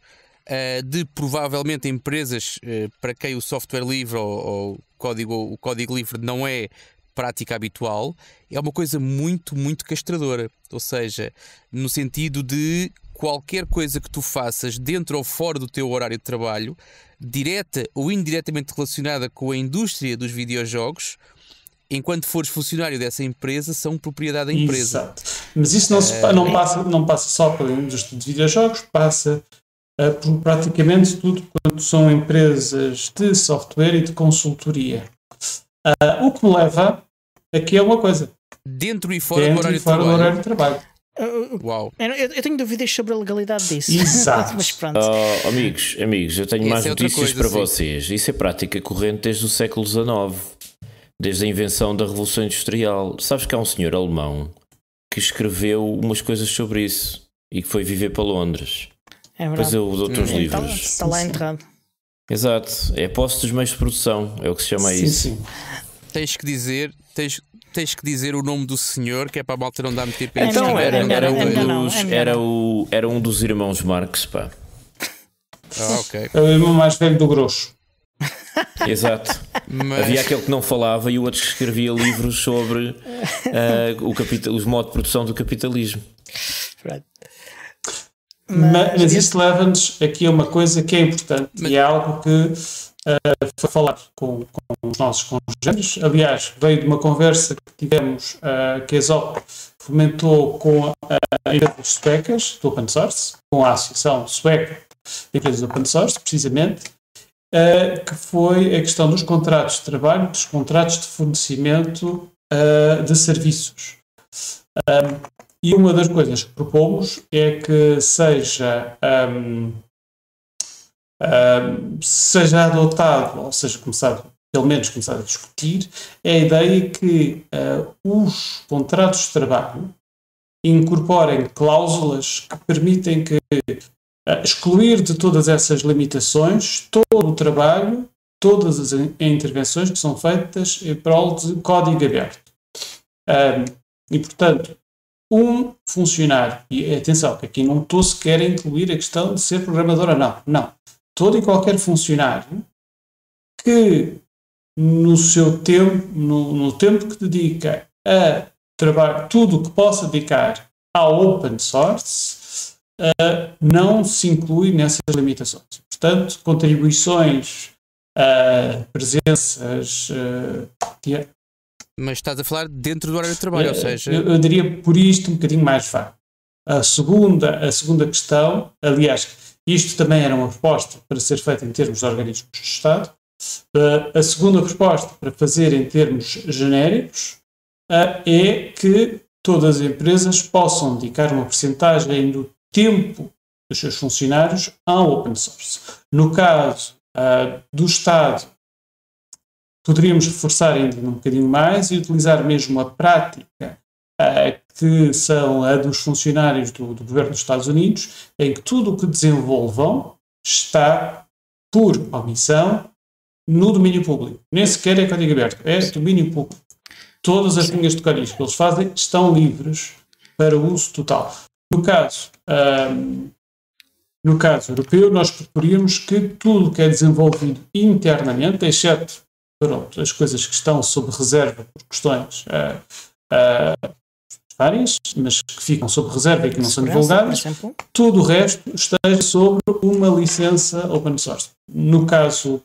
Speaker 2: de provavelmente empresas para quem o software livre ou o código livre não é prática habitual, é uma coisa muito, muito castradora. Ou seja, no sentido de qualquer coisa que tu faças dentro ou fora do teu horário de trabalho, direta ou indiretamente relacionada com a indústria dos videojogos, enquanto fores funcionário dessa empresa, são propriedade da empresa.
Speaker 4: Exato. Mas isso não passa só pela indústria de videojogos, passa por praticamente tudo quanto são empresas de software e de consultoria. O que me leva aqui é uma coisa.
Speaker 2: Dentro e fora do horário de trabalho.
Speaker 1: Uau. Eu tenho dúvidas sobre a legalidade disso.
Speaker 4: Exato.
Speaker 1: Mas pronto.
Speaker 3: Amigos, eu tenho mais notícias para vocês. Isso é prática corrente desde o século XIX, desde a invenção da Revolução Industrial. Sabes que há um senhor alemão que escreveu umas coisas sobre isso e que foi viver para Londres.
Speaker 1: É verdade.
Speaker 3: Depois eu dou-te uns livros.
Speaker 1: Está lá enterrado.
Speaker 3: Exato. É posse dos meios de produção. É o que se chama isso.
Speaker 4: Sim.
Speaker 2: Tens que dizer o nome do senhor, que é para a malta não dar muito tempo.
Speaker 3: Então era um dos irmãos Marx, pá.
Speaker 2: Ok.
Speaker 4: É o irmão mais velho do grosso.
Speaker 3: Exato. Havia aquele que não falava e o outro que escrevia livros sobre os modos de produção do capitalismo.
Speaker 4: Mas isso leva-nos aqui a uma coisa que é importante e é algo que foi falado com os nossos congêneres. Aliás, veio de uma conversa que tivemos que a ESOP fomentou com a empresa suecas do Open Source, com a Associação Sueca de Empresas do Open Source, precisamente, que foi a questão dos contratos de trabalho, dos contratos de fornecimento de serviços. E uma das coisas que propomos é que seja adotado, ou seja, pelo menos começar a discutir, é a ideia que os contratos de trabalho incorporem cláusulas que permitem que excluir de todas essas limitações todo o trabalho, todas as intervenções que são feitas em prol de código aberto. E, portanto, um funcionário, e atenção, que aqui não estou sequer a incluir a questão de ser programador ou não. Todo e qualquer funcionário que no seu tempo, no tempo que dedica a trabalho, tudo o que possa dedicar ao open source, não se inclui nessas limitações. Portanto, contribuições presenças.
Speaker 2: Mas estás a falar dentro do horário de trabalho, ou seja...
Speaker 4: Eu diria por isto um bocadinho mais vago. A segunda questão, aliás, isto também era uma proposta para ser feita em termos de organismos de Estado. A segunda proposta para fazer em termos genéricos é que todas as empresas possam dedicar uma percentagem do tempo dos seus funcionários ao open source. No caso do Estado, poderíamos reforçar ainda um bocadinho mais e utilizar mesmo a prática que são a dos funcionários do governo dos Estados Unidos, em que tudo o que desenvolvam está, por omissão, no domínio público. Nem sequer é código aberto, é domínio público. Todas as linhas de código que eles fazem estão livres para uso total. No caso europeu, nós proporíamos que tudo que é desenvolvido internamente, exceto as coisas que estão sob reserva por questões várias, mas que ficam sob reserva e que não são divulgadas, tudo o resto esteja sobre uma licença open source. No caso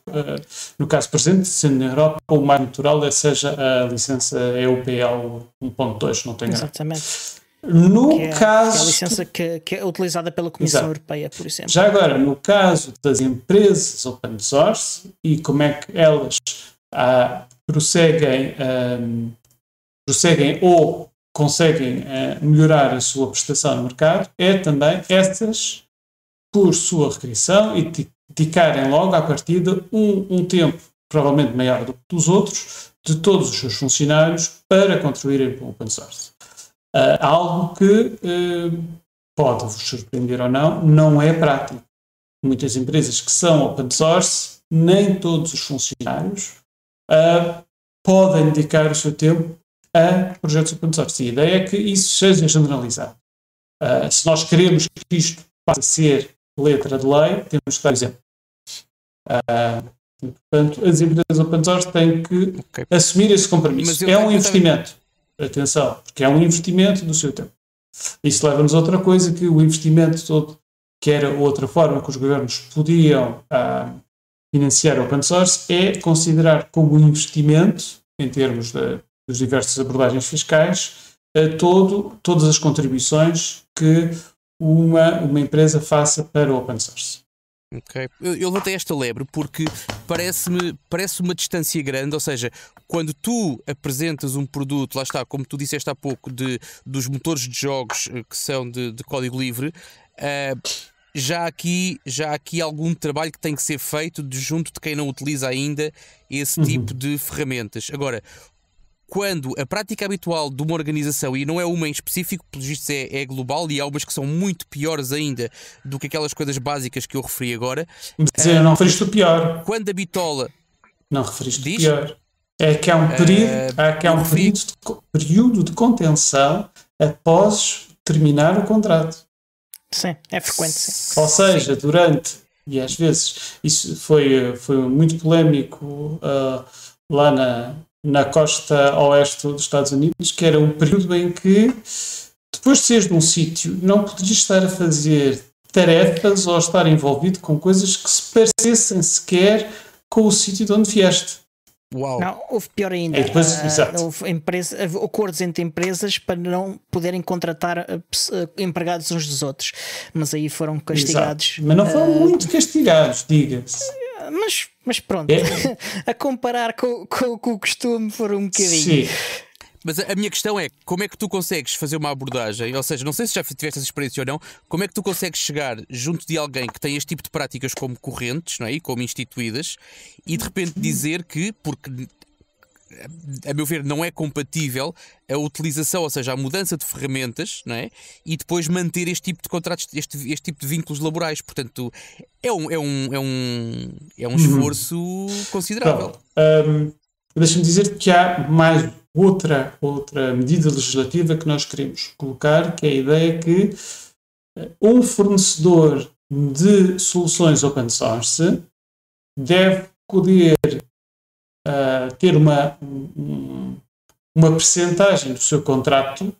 Speaker 4: presente, sendo na Europa, o mais natural seja a licença EUPL 1.2, não tenho nada.
Speaker 1: Exatamente.
Speaker 4: Que é
Speaker 1: a licença que é utilizada pela Comissão Europeia, por exemplo.
Speaker 4: Já agora, no caso das empresas open source e como é que elas prosseguem ou conseguem melhorar a sua prestação no mercado, é também essas, por sua requisição, e dedicarem logo à partida um tempo provavelmente maior do que dos outros, de todos os seus funcionários, para contribuírem para o open source. Algo que pode vos surpreender ou não é prático. Muitas empresas que são open source, nem todos os funcionários podem dedicar o seu tempo a projetos open source. E a ideia é que isso seja generalizado. Se nós queremos que isto passe a ser letra de lei, temos que dar exemplo. Portanto, as empresas open source têm que assumir esse compromisso. É um investimento. Atenção, porque é um investimento do seu tempo. Isso leva-nos a outra coisa, que o investimento todo, que era outra forma que os governos podiam financiar open source, é considerar como investimento, em termos das diversas abordagens fiscais, todas as contribuições que uma empresa faça para o open source.
Speaker 2: Ok. Eu levantei esta lebre porque parece uma distância grande, ou seja, quando tu apresentas um produto, lá está, como tu disseste há pouco, dos motores de jogos que são de código livre, já há aqui algum trabalho que tem que ser feito junto de quem não utiliza ainda esse tipo de ferramentas. Agora, quando a prática habitual de uma organização, e não é uma em específico, pelos vistos é global, e há umas que são muito piores ainda do que aquelas coisas básicas que eu referi agora.
Speaker 4: Mas não referiste o pior.
Speaker 2: Quando a bitola...
Speaker 4: Não referiste o pior. É que há um período de contenção após terminar o contrato.
Speaker 1: Sim, é frequente. Sim.
Speaker 4: Ou seja, durante, e às vezes isso foi muito polémico lá na costa oeste dos Estados Unidos, que era um período em que, depois de seres num sítio, não podias estar a fazer tarefas ou estar envolvido com coisas que se parecessem sequer com o sítio de onde vieste.
Speaker 2: Uau.
Speaker 1: Não, houve pior ainda. Houve acordos entre empresas para não poderem contratar empregados uns dos outros, mas aí foram castigados.
Speaker 4: Exato. Mas não foram muito castigados, diga-se.
Speaker 1: Mas pronto, a comparar com o costume foram um bocadinho.
Speaker 4: Sim.
Speaker 2: Mas a minha questão é, como é que tu consegues fazer uma abordagem, ou seja, não sei se já tiveste essa experiência ou não, como é que tu consegues chegar junto de alguém que tem este tipo de práticas como correntes, não é? E como instituídas, e de repente dizer que, porque a meu ver não é compatível a utilização, ou seja, a mudança de ferramentas, não é? E depois manter este tipo de contratos, este tipo de vínculos laborais. Portanto, é um esforço considerável.
Speaker 4: Deixa-me dizer que há mais outra medida legislativa que nós queremos colocar, que é a ideia que um fornecedor de soluções open source deve poder ter uma percentagem do seu contrato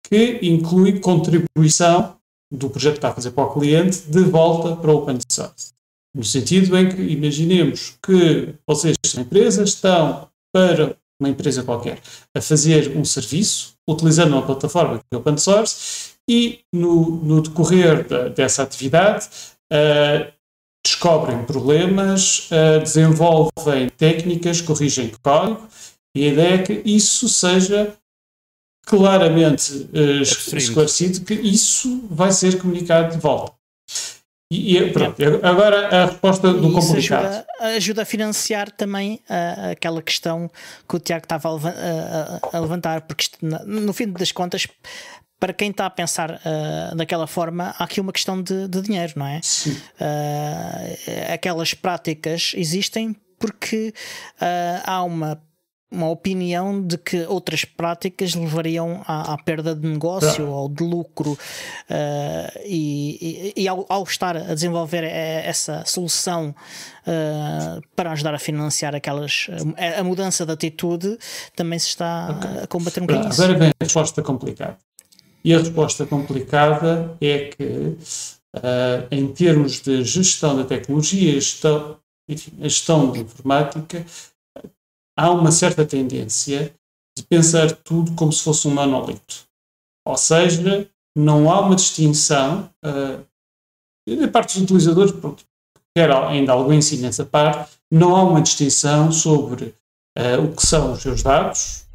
Speaker 4: que inclui contribuição do projeto que está a fazer para o cliente de volta para o open source. No sentido em que imaginemos que vocês, empresas, estão para uma empresa qualquer a fazer um serviço, utilizando uma plataforma que é open source, e no decorrer dessa atividade descobrem problemas, desenvolvem técnicas, corrigem código, e a ideia é que isso seja claramente esclarecido, que isso vai ser comunicado de volta. Pronto, agora a resposta do complicado.
Speaker 1: Ajuda a financiar também aquela questão que o Tiago estava a levantar, porque isto, no fim das contas, para quem está a pensar daquela forma, há aqui uma questão de dinheiro, não é? Aquelas práticas existem porque há uma opinião de que outras práticas levariam à perda de negócio ou de lucro, e ao estar a desenvolver essa solução para ajudar a financiar a mudança de atitude, também se está a combater um bocadinho isso.
Speaker 4: Agora vem a resposta complicada. E a resposta complicada é que, em termos de gestão da tecnologia, a gestão de informática, há uma certa tendência de pensar tudo como se fosse um monolito. Ou seja, não há uma distinção, da parte dos utilizadores, quer ainda alguém ensine essa parte, não há uma distinção sobre o que são os seus dados,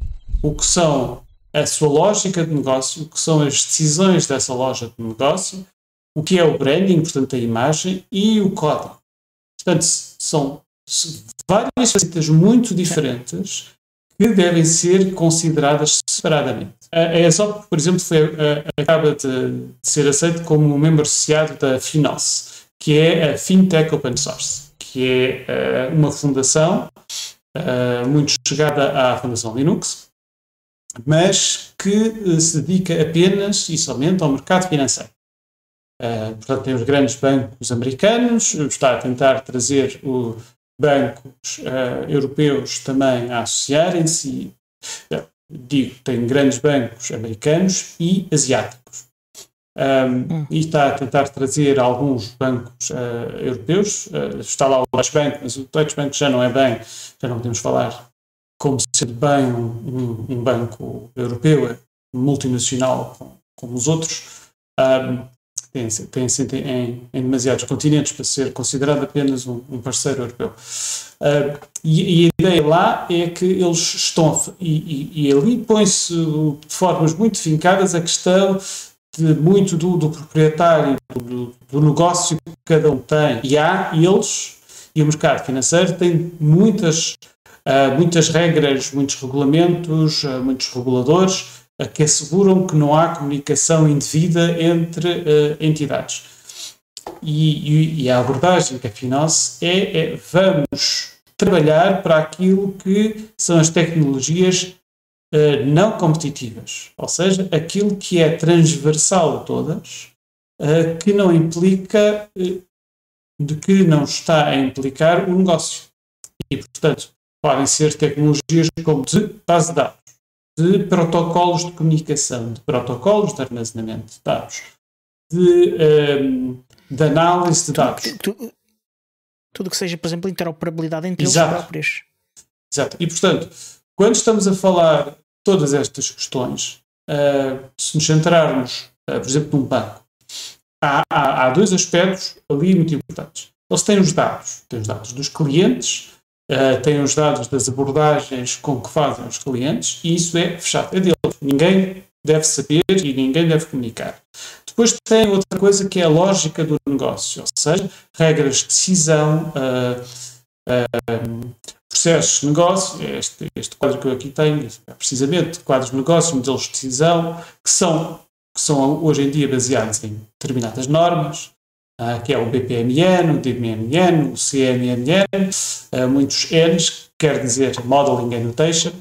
Speaker 4: o que são a sua lógica de negócio, o que são as decisões dessa loja de negócio, o que é o branding, portanto a imagem, e o código. Portanto, são várias facetas muito diferentes que devem ser consideradas separadamente. A ESOP, por exemplo, acaba de ser aceita como um membro associado da FinOS, que é a Fintech Open Source, que é uma fundação muito chegada à Fundação Linux, mas que se dedica apenas e somente ao mercado financeiro. Portanto, tem os grandes bancos americanos, está a tentar trazer os bancos europeus também a associarem-se, tem grandes bancos americanos e asiáticos. E está a tentar trazer alguns bancos europeus, está lá o Deutsche Bank, mas o Deutsche Bank já não podemos falar como sendo bem um banco europeu, multinacional como os outros, tem assento em demasiados continentes para ser considerado apenas um parceiro europeu. E a ideia lá é que eles estão, e ali põe-se de formas muito fincadas a questão muito do proprietário, do negócio que cada um tem. E eles, e o mercado financeiro, tem muitas regras, muitos regulamentos, muitos reguladores que asseguram que não há comunicação indevida entre entidades. E a abordagem que a FinOS vamos trabalhar para aquilo que são as tecnologias não competitivas, ou seja, aquilo que é transversal a todas, que não implica, de que não está a implicar o negócio. E, portanto, podem ser tecnologias como de base de dados, de protocolos de comunicação, de protocolos de armazenamento de dados, de análise de dados.
Speaker 1: Tudo que seja, por exemplo, interoperabilidade entre eles próprios. Exato.
Speaker 4: E, portanto, quando estamos a falar de todas estas questões, se nos centrarmos, por exemplo, num banco, há dois aspectos ali muito importantes. Eles têm os dados dos clientes, têm os dados das abordagens com que fazem os clientes, e isso é fechado, é deles. Ninguém deve saber e ninguém deve comunicar. Depois tem outra coisa que é a lógica do negócio, ou seja, regras de decisão, processos de negócio, este quadro que eu aqui tenho, é precisamente quadros de negócio, modelos de decisão, que são hoje em dia baseados em determinadas normas, que é o BPMN, o DMNN, o CMMN, muitos N's, que quer dizer Modeling Annotation.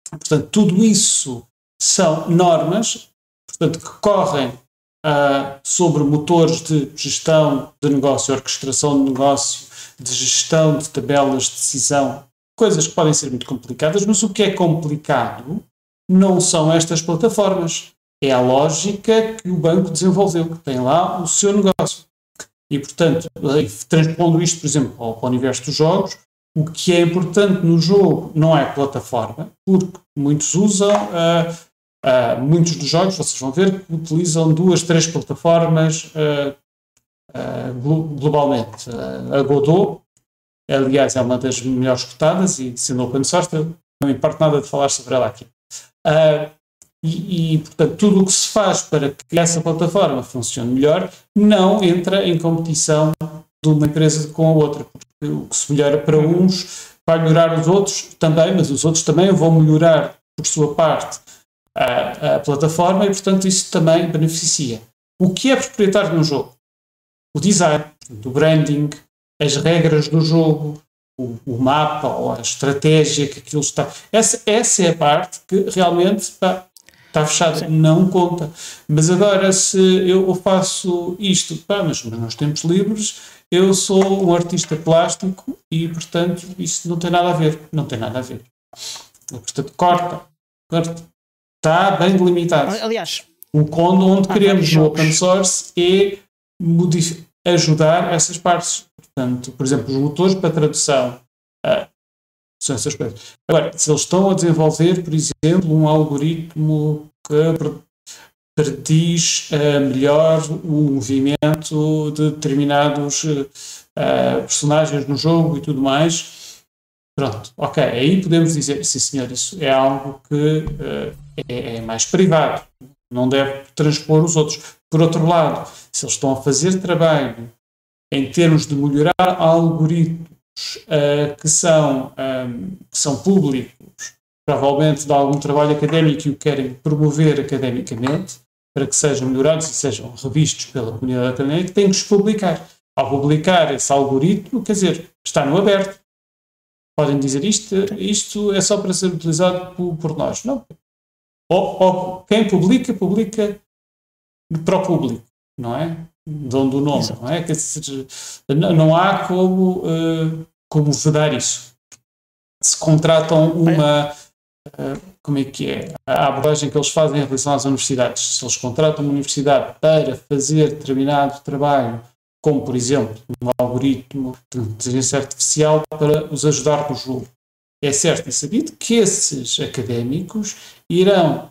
Speaker 4: Portanto, tudo isso são normas, portanto, que correm sobre motores de gestão de negócio, orquestração de negócio, de gestão de tabelas de decisão, coisas que podem ser muito complicadas, mas o que é complicado não são estas plataformas, é a lógica que o banco desenvolveu, que tem lá o seu negócio. E, portanto, transpondo isto, por exemplo, para o universo dos jogos, o que é importante no jogo não é a plataforma, porque muitos usam, muitos dos jogos, vocês vão ver, que utilizam 2, 3 plataformas globalmente. A Godot, aliás, é uma das melhores cotadas e sendo open source, não me importa nada de falar sobre ela aqui. Portanto, tudo o que se faz para que essa plataforma funcione melhor não entra em competição de uma empresa com a outra, porque o que se melhora para uns vai melhorar os outros também, mas os outros também vão melhorar por sua parte a plataforma e, portanto, isso também beneficia. O que é proprietário de um jogo? O design, o branding, as regras do jogo, o mapa ou a estratégia que aquilo está. Essa é a parte que realmente está fechada, não conta. Mas agora, se eu faço isto, mas nos meus tempos livres, eu sou um artista plástico e, portanto, isso não tem nada a ver. Não tem nada a ver. Portanto, corta. Está bem delimitado.
Speaker 1: Aliás,
Speaker 4: onde queremos no open source é ajudar essas partes. Portanto, por exemplo, os motores para tradução são essas coisas. Agora, se eles estão a desenvolver, por exemplo, um algoritmo que prediz melhor o movimento de determinados personagens no jogo e tudo mais, pronto, ok, aí podemos dizer, sim senhor, isso é algo que é mais privado, não deve transpor os outros. Por outro lado, se eles estão a fazer trabalho em termos de melhorar algoritmos que são públicos, provavelmente de algum trabalho académico e o querem promover academicamente, para que sejam melhorados e sejam revistos pela comunidade académica, têm que os publicar. Ao publicar esse algoritmo, quer dizer, está no aberto. Podem dizer isto é só para ser utilizado por nós. Não. Ou quem publica para o público, não é? Dono do nome, não é? Quer dizer, não há como vedar isso. Se contratam como é que é? A abordagem que eles fazem em relação às universidades. Se eles contratam uma universidade para fazer determinado trabalho, como, por exemplo, um algoritmo de inteligência artificial para os ajudar no jogo, é certo e sabido que esses académicos irão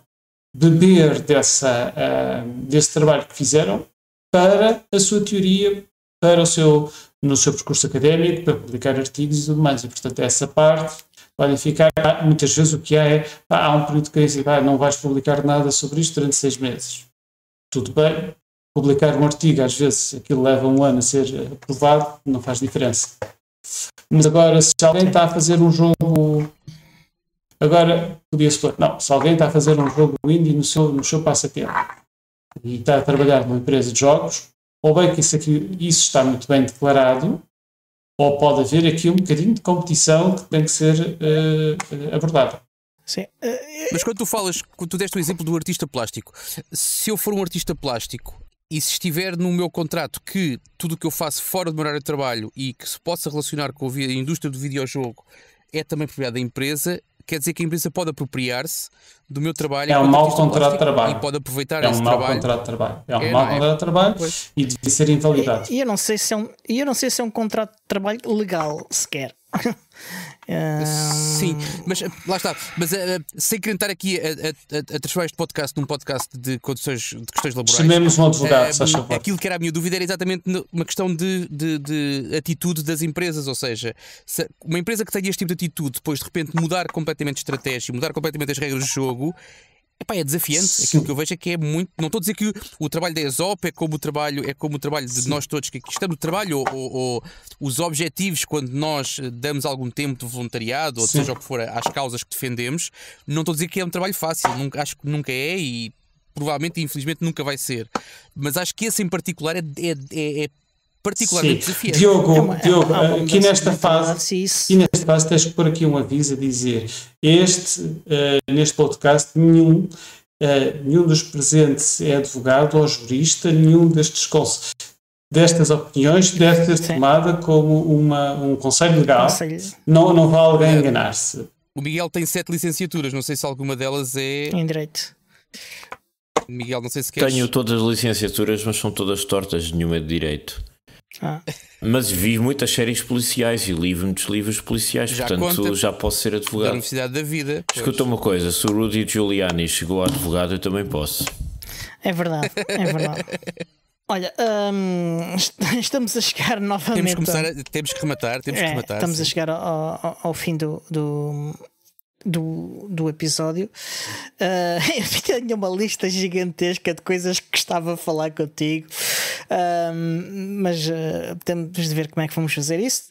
Speaker 4: beber desse trabalho que fizeram para a sua teoria, no seu percurso académico, para publicar artigos e tudo mais. E, portanto, essa parte podem ficar, muitas vezes o que há um período que diz, não vais publicar nada sobre isto durante 6 meses. Tudo bem, publicar um artigo, às vezes aquilo leva 1 ano a ser aprovado, não faz diferença. Mas agora, se alguém está a fazer um jogo, agora podia-se pôr, se alguém está a fazer um jogo indie no seu passatempo e está a trabalhar numa empresa de jogos, ou bem que isso está muito bem declarado, ou pode haver aqui um bocadinho de competição que tem que ser abordada.
Speaker 1: Sim.
Speaker 2: Mas quando tu deste o exemplo do artista plástico, se eu for um artista plástico e se estiver no meu contrato que tudo o que eu faço fora do meu horário de trabalho e que se possa relacionar com a indústria do videojogo é também propriedade da empresa, quer dizer que a empresa pode apropriar-se do meu trabalho.
Speaker 4: É um mau contrato de trabalho.
Speaker 2: E pode aproveitar
Speaker 4: esse trabalho. É um mau contrato de trabalho. É um mau contrato de trabalho e deve ser invalidado.
Speaker 1: E eu não sei se é um contrato de trabalho legal sequer.
Speaker 2: Sim, mas lá está. Mas sem querer estar aqui a transformar este podcast num podcast de questões laborais,
Speaker 4: chamemos um advogado, se achar.
Speaker 2: Aquilo que era a minha dúvida era exatamente uma questão de atitude das empresas. Ou seja, se uma empresa que tenha este tipo de atitude, depois de repente mudar completamente de estratégia, mudar completamente as regras do jogo, é desafiante. Sim. Aquilo que eu vejo é que é muito. Não estou a dizer que o trabalho da ESOP é como o trabalho de Sim. nós todos que aqui estamos no trabalho, ou os objetivos quando nós damos algum tempo de voluntariado, ou
Speaker 4: Sim.
Speaker 2: seja o que for, às causas que defendemos. Não estou a dizer que é um trabalho fácil, acho que nunca é e provavelmente e infelizmente nunca vai ser. Mas acho que esse em particular é particularmente desafiante.
Speaker 4: Diogo, aqui nesta fase tens que pôr aqui um aviso a dizer neste podcast nenhum dos presentes é advogado ou jurista, nenhum destas opiniões deve ser tomada como um conselho legal. Não vai alguém enganar-se.
Speaker 2: O Miguel tem 7 licenciaturas, não sei se alguma delas é
Speaker 1: em Direito.
Speaker 2: Miguel, não sei se queres.
Speaker 3: Tenho todas as licenciaturas, mas são todas tortas, nenhuma é de Direito. Mas vi muitas séries policiais e li muitos livros policiais,
Speaker 2: Já
Speaker 3: portanto
Speaker 2: conta
Speaker 3: já posso ser
Speaker 2: da
Speaker 3: advogado.
Speaker 2: Universidade da Vida.
Speaker 3: Escuta uma coisa, se o Rudy Giuliani chegou a advogado, eu também posso.
Speaker 1: É verdade, é verdade. Olha, estamos a chegar novamente.
Speaker 2: Temos que rematar.
Speaker 1: Estamos
Speaker 2: sim.
Speaker 1: a chegar ao fim do episódio. Eu tenho uma lista gigantesca de coisas que gostava de falar contigo, mas temos de ver como é que vamos fazer isso.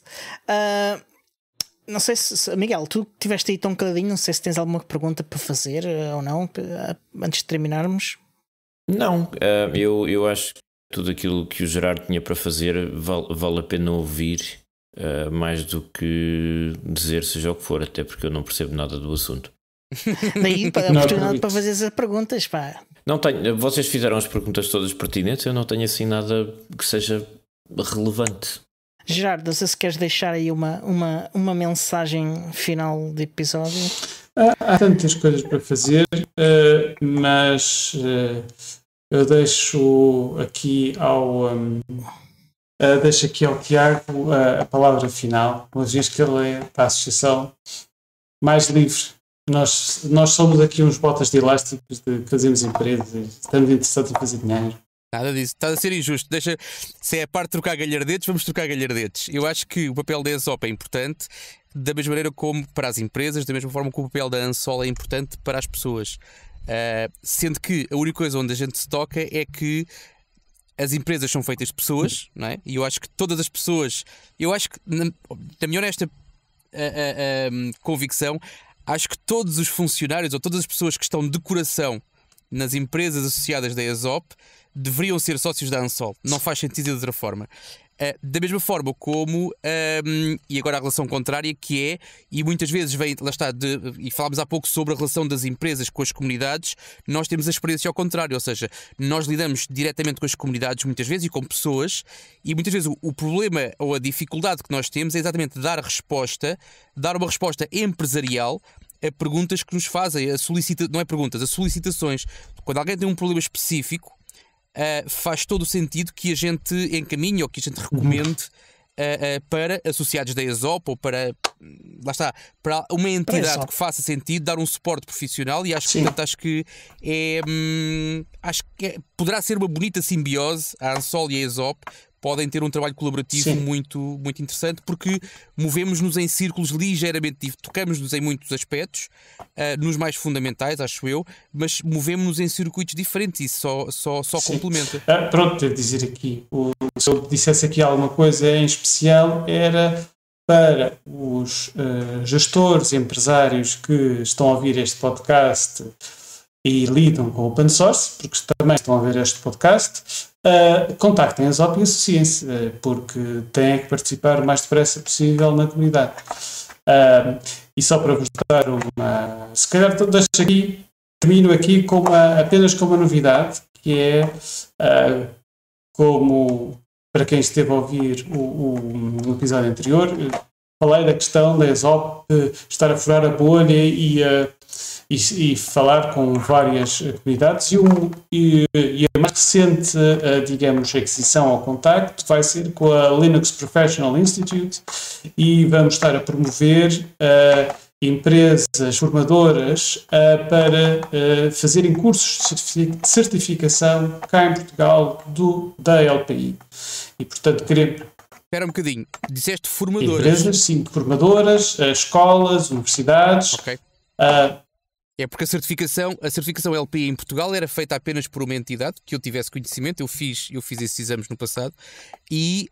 Speaker 1: Não sei se Miguel, tu estiveste aí tão caladinho, não sei se tens alguma pergunta para fazer ou não, antes de terminarmos.
Speaker 3: Não, eu acho que tudo aquilo que o Gerardo tinha para fazer vale a pena ouvir, mais do que dizer seja o que for, até porque eu não percebo nada do assunto.
Speaker 1: Daí a oportunidade para fazer as perguntas, pá.
Speaker 3: Não tenho, vocês fizeram as perguntas todas pertinentes, eu não tenho assim nada que seja relevante.
Speaker 1: Gerardo, não sei se queres deixar aí uma mensagem final de episódio.
Speaker 4: Há tantas coisas para fazer, mas eu deixo aqui ao Tiago a palavra final, uma vez que ele é da Associação Mais Livre. Nós somos aqui uns botas de elásticos de fazemos empresas, estamos interessados em fazer dinheiro.
Speaker 2: Nada disso, está a ser injusto. Se é a parte de trocar galhardetes, vamos trocar galhardetes. Eu acho que o papel da ESOP é importante, da mesma maneira como para as empresas, da mesma forma que o papel da ANSOL é importante para as pessoas. Sendo que a única coisa onde a gente se toca é que as empresas são feitas de pessoas, não é? E eu acho que todas as pessoas, na minha honesta convicção, acho que todos os funcionários ou todas as pessoas que estão de coração nas empresas associadas da ESOP deveriam ser sócios da ANSOL. Não faz sentido de outra forma. Da mesma forma como, e agora a relação contrária, que é, e muitas vezes vem, lá está, e falámos há pouco sobre a relação das empresas com as comunidades, nós temos a experiência ao contrário, ou seja, nós lidamos diretamente com as comunidades muitas vezes e com pessoas, e muitas vezes o problema ou a dificuldade que nós temos é exatamente dar uma resposta empresarial a perguntas que nos fazem, não é perguntas, a solicitações. Quando alguém tem um problema específico, faz todo o sentido que a gente encaminhe ou que a gente recomende para associados da ESOP ou para, lá está, para uma entidade que faça sentido dar um suporte profissional, e acho que poderá ser uma bonita simbiose. A ANSOL e a ESOP podem ter um trabalho colaborativo muito, muito interessante, porque movemos-nos em círculos ligeiramente diferentes, tocamos-nos em muitos aspectos, nos mais fundamentais, acho eu, mas movemos-nos em circuitos diferentes e isso só complementa.
Speaker 4: Pronto, devo dizer aqui, se eu dissesse aqui alguma coisa em especial, era para os gestores, empresários que estão a ouvir este podcast e lidam com o open source, porque também estão a ver este podcast, contactem a ESOP e associem-se, porque têm que participar o mais depressa possível na comunidade. E só para vos dar se calhar termino aqui apenas com uma novidade, que é como para quem esteve a ouvir o episódio anterior, falei da questão da ESOP estar a furar a bolha e falar com várias comunidades, e a mais recente, digamos, aquisição ao contacto vai ser com a Linux Professional Institute, e vamos estar a promover empresas formadoras para fazerem cursos de certificação cá em Portugal da LPI. E, portanto, queremos...
Speaker 2: Espera um bocadinho, disseste formadoras.
Speaker 4: Empresas, sim, formadoras, escolas, universidades.
Speaker 2: Ok. É porque a certificação LPI em Portugal era feita apenas por uma entidade que eu tivesse conhecimento. Eu fiz esses exames no passado e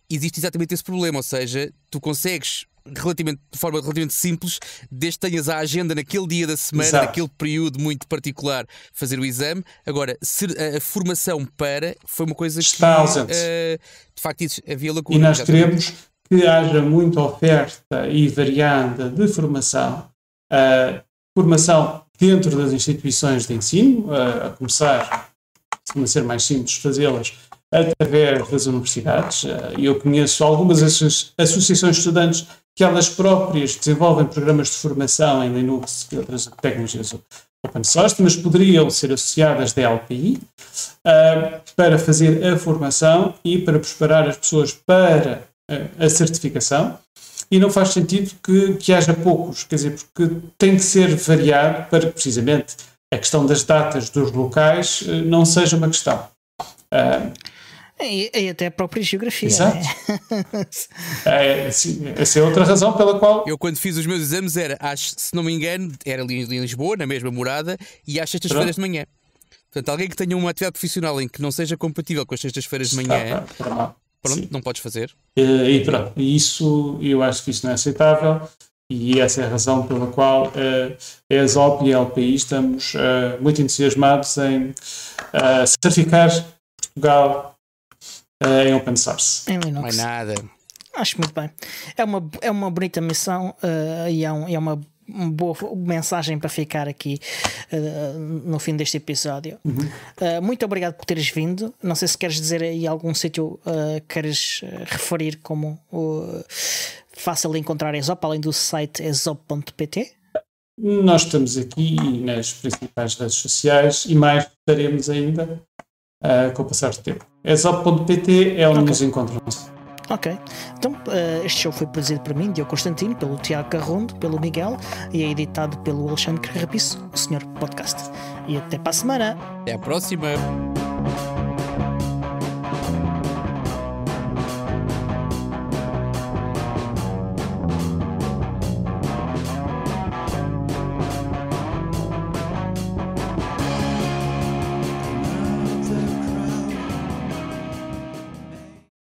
Speaker 2: existe exatamente esse problema, ou seja, tu consegues de forma relativamente simples, desde que tenhas a agenda naquele dia da semana, naquele período muito particular, fazer o exame. Agora, a formação foi uma coisa que
Speaker 4: está ausente.
Speaker 2: De facto, havia lacuna.
Speaker 4: E nós queremos que haja muita oferta e variada de formação. Formação dentro das instituições de ensino, a começar, a ser mais simples, fazê-las através das universidades. Eu conheço algumas associações de estudantes que elas próprias desenvolvem programas de formação em Linux e outras tecnologias open source, mas poderiam ser associadas da LPI para fazer a formação e para preparar as pessoas para a certificação. E não faz sentido que haja poucos, quer dizer, porque tem que ser variado para que, precisamente, a questão das datas dos locais não seja uma questão.
Speaker 1: E até a própria geografia.
Speaker 4: Exato. Essa é outra razão pela qual...
Speaker 2: Eu, quando fiz os meus exames, se não me engano, era ali em Lisboa, na mesma morada, e às sextas-feiras de manhã. Portanto, alguém que tenha uma atividade profissional em que não seja compatível com as sextas-feiras de manhã, pronto, não podes fazer.
Speaker 4: E pronto, isso, eu acho que isso não é aceitável, e essa é a razão pela qual a ESOP e a LPI estamos muito entusiasmados em certificar Portugal em open source.
Speaker 1: Em Linux.
Speaker 2: Não é nada.
Speaker 1: Acho muito bem. É uma bonita missão e é uma boa mensagem para ficar aqui no fim deste episódio. Muito obrigado por teres vindo. Não sei se queres dizer aí algum sítio queres referir como fácil de encontrar a ESOP, além do site exop.pt.
Speaker 4: Nós estamos aqui nas principais redes sociais e mais estaremos ainda com o passar do tempo. exop.pt é onde nos encontram.
Speaker 1: Ok, então este show foi produzido por mim, Diogo Constantino, pelo Tiago Carrondo, pelo Miguel, e é editado pelo Alexandre Carrapiço, o Senhor Podcast. E até para a semana.
Speaker 2: Até à próxima.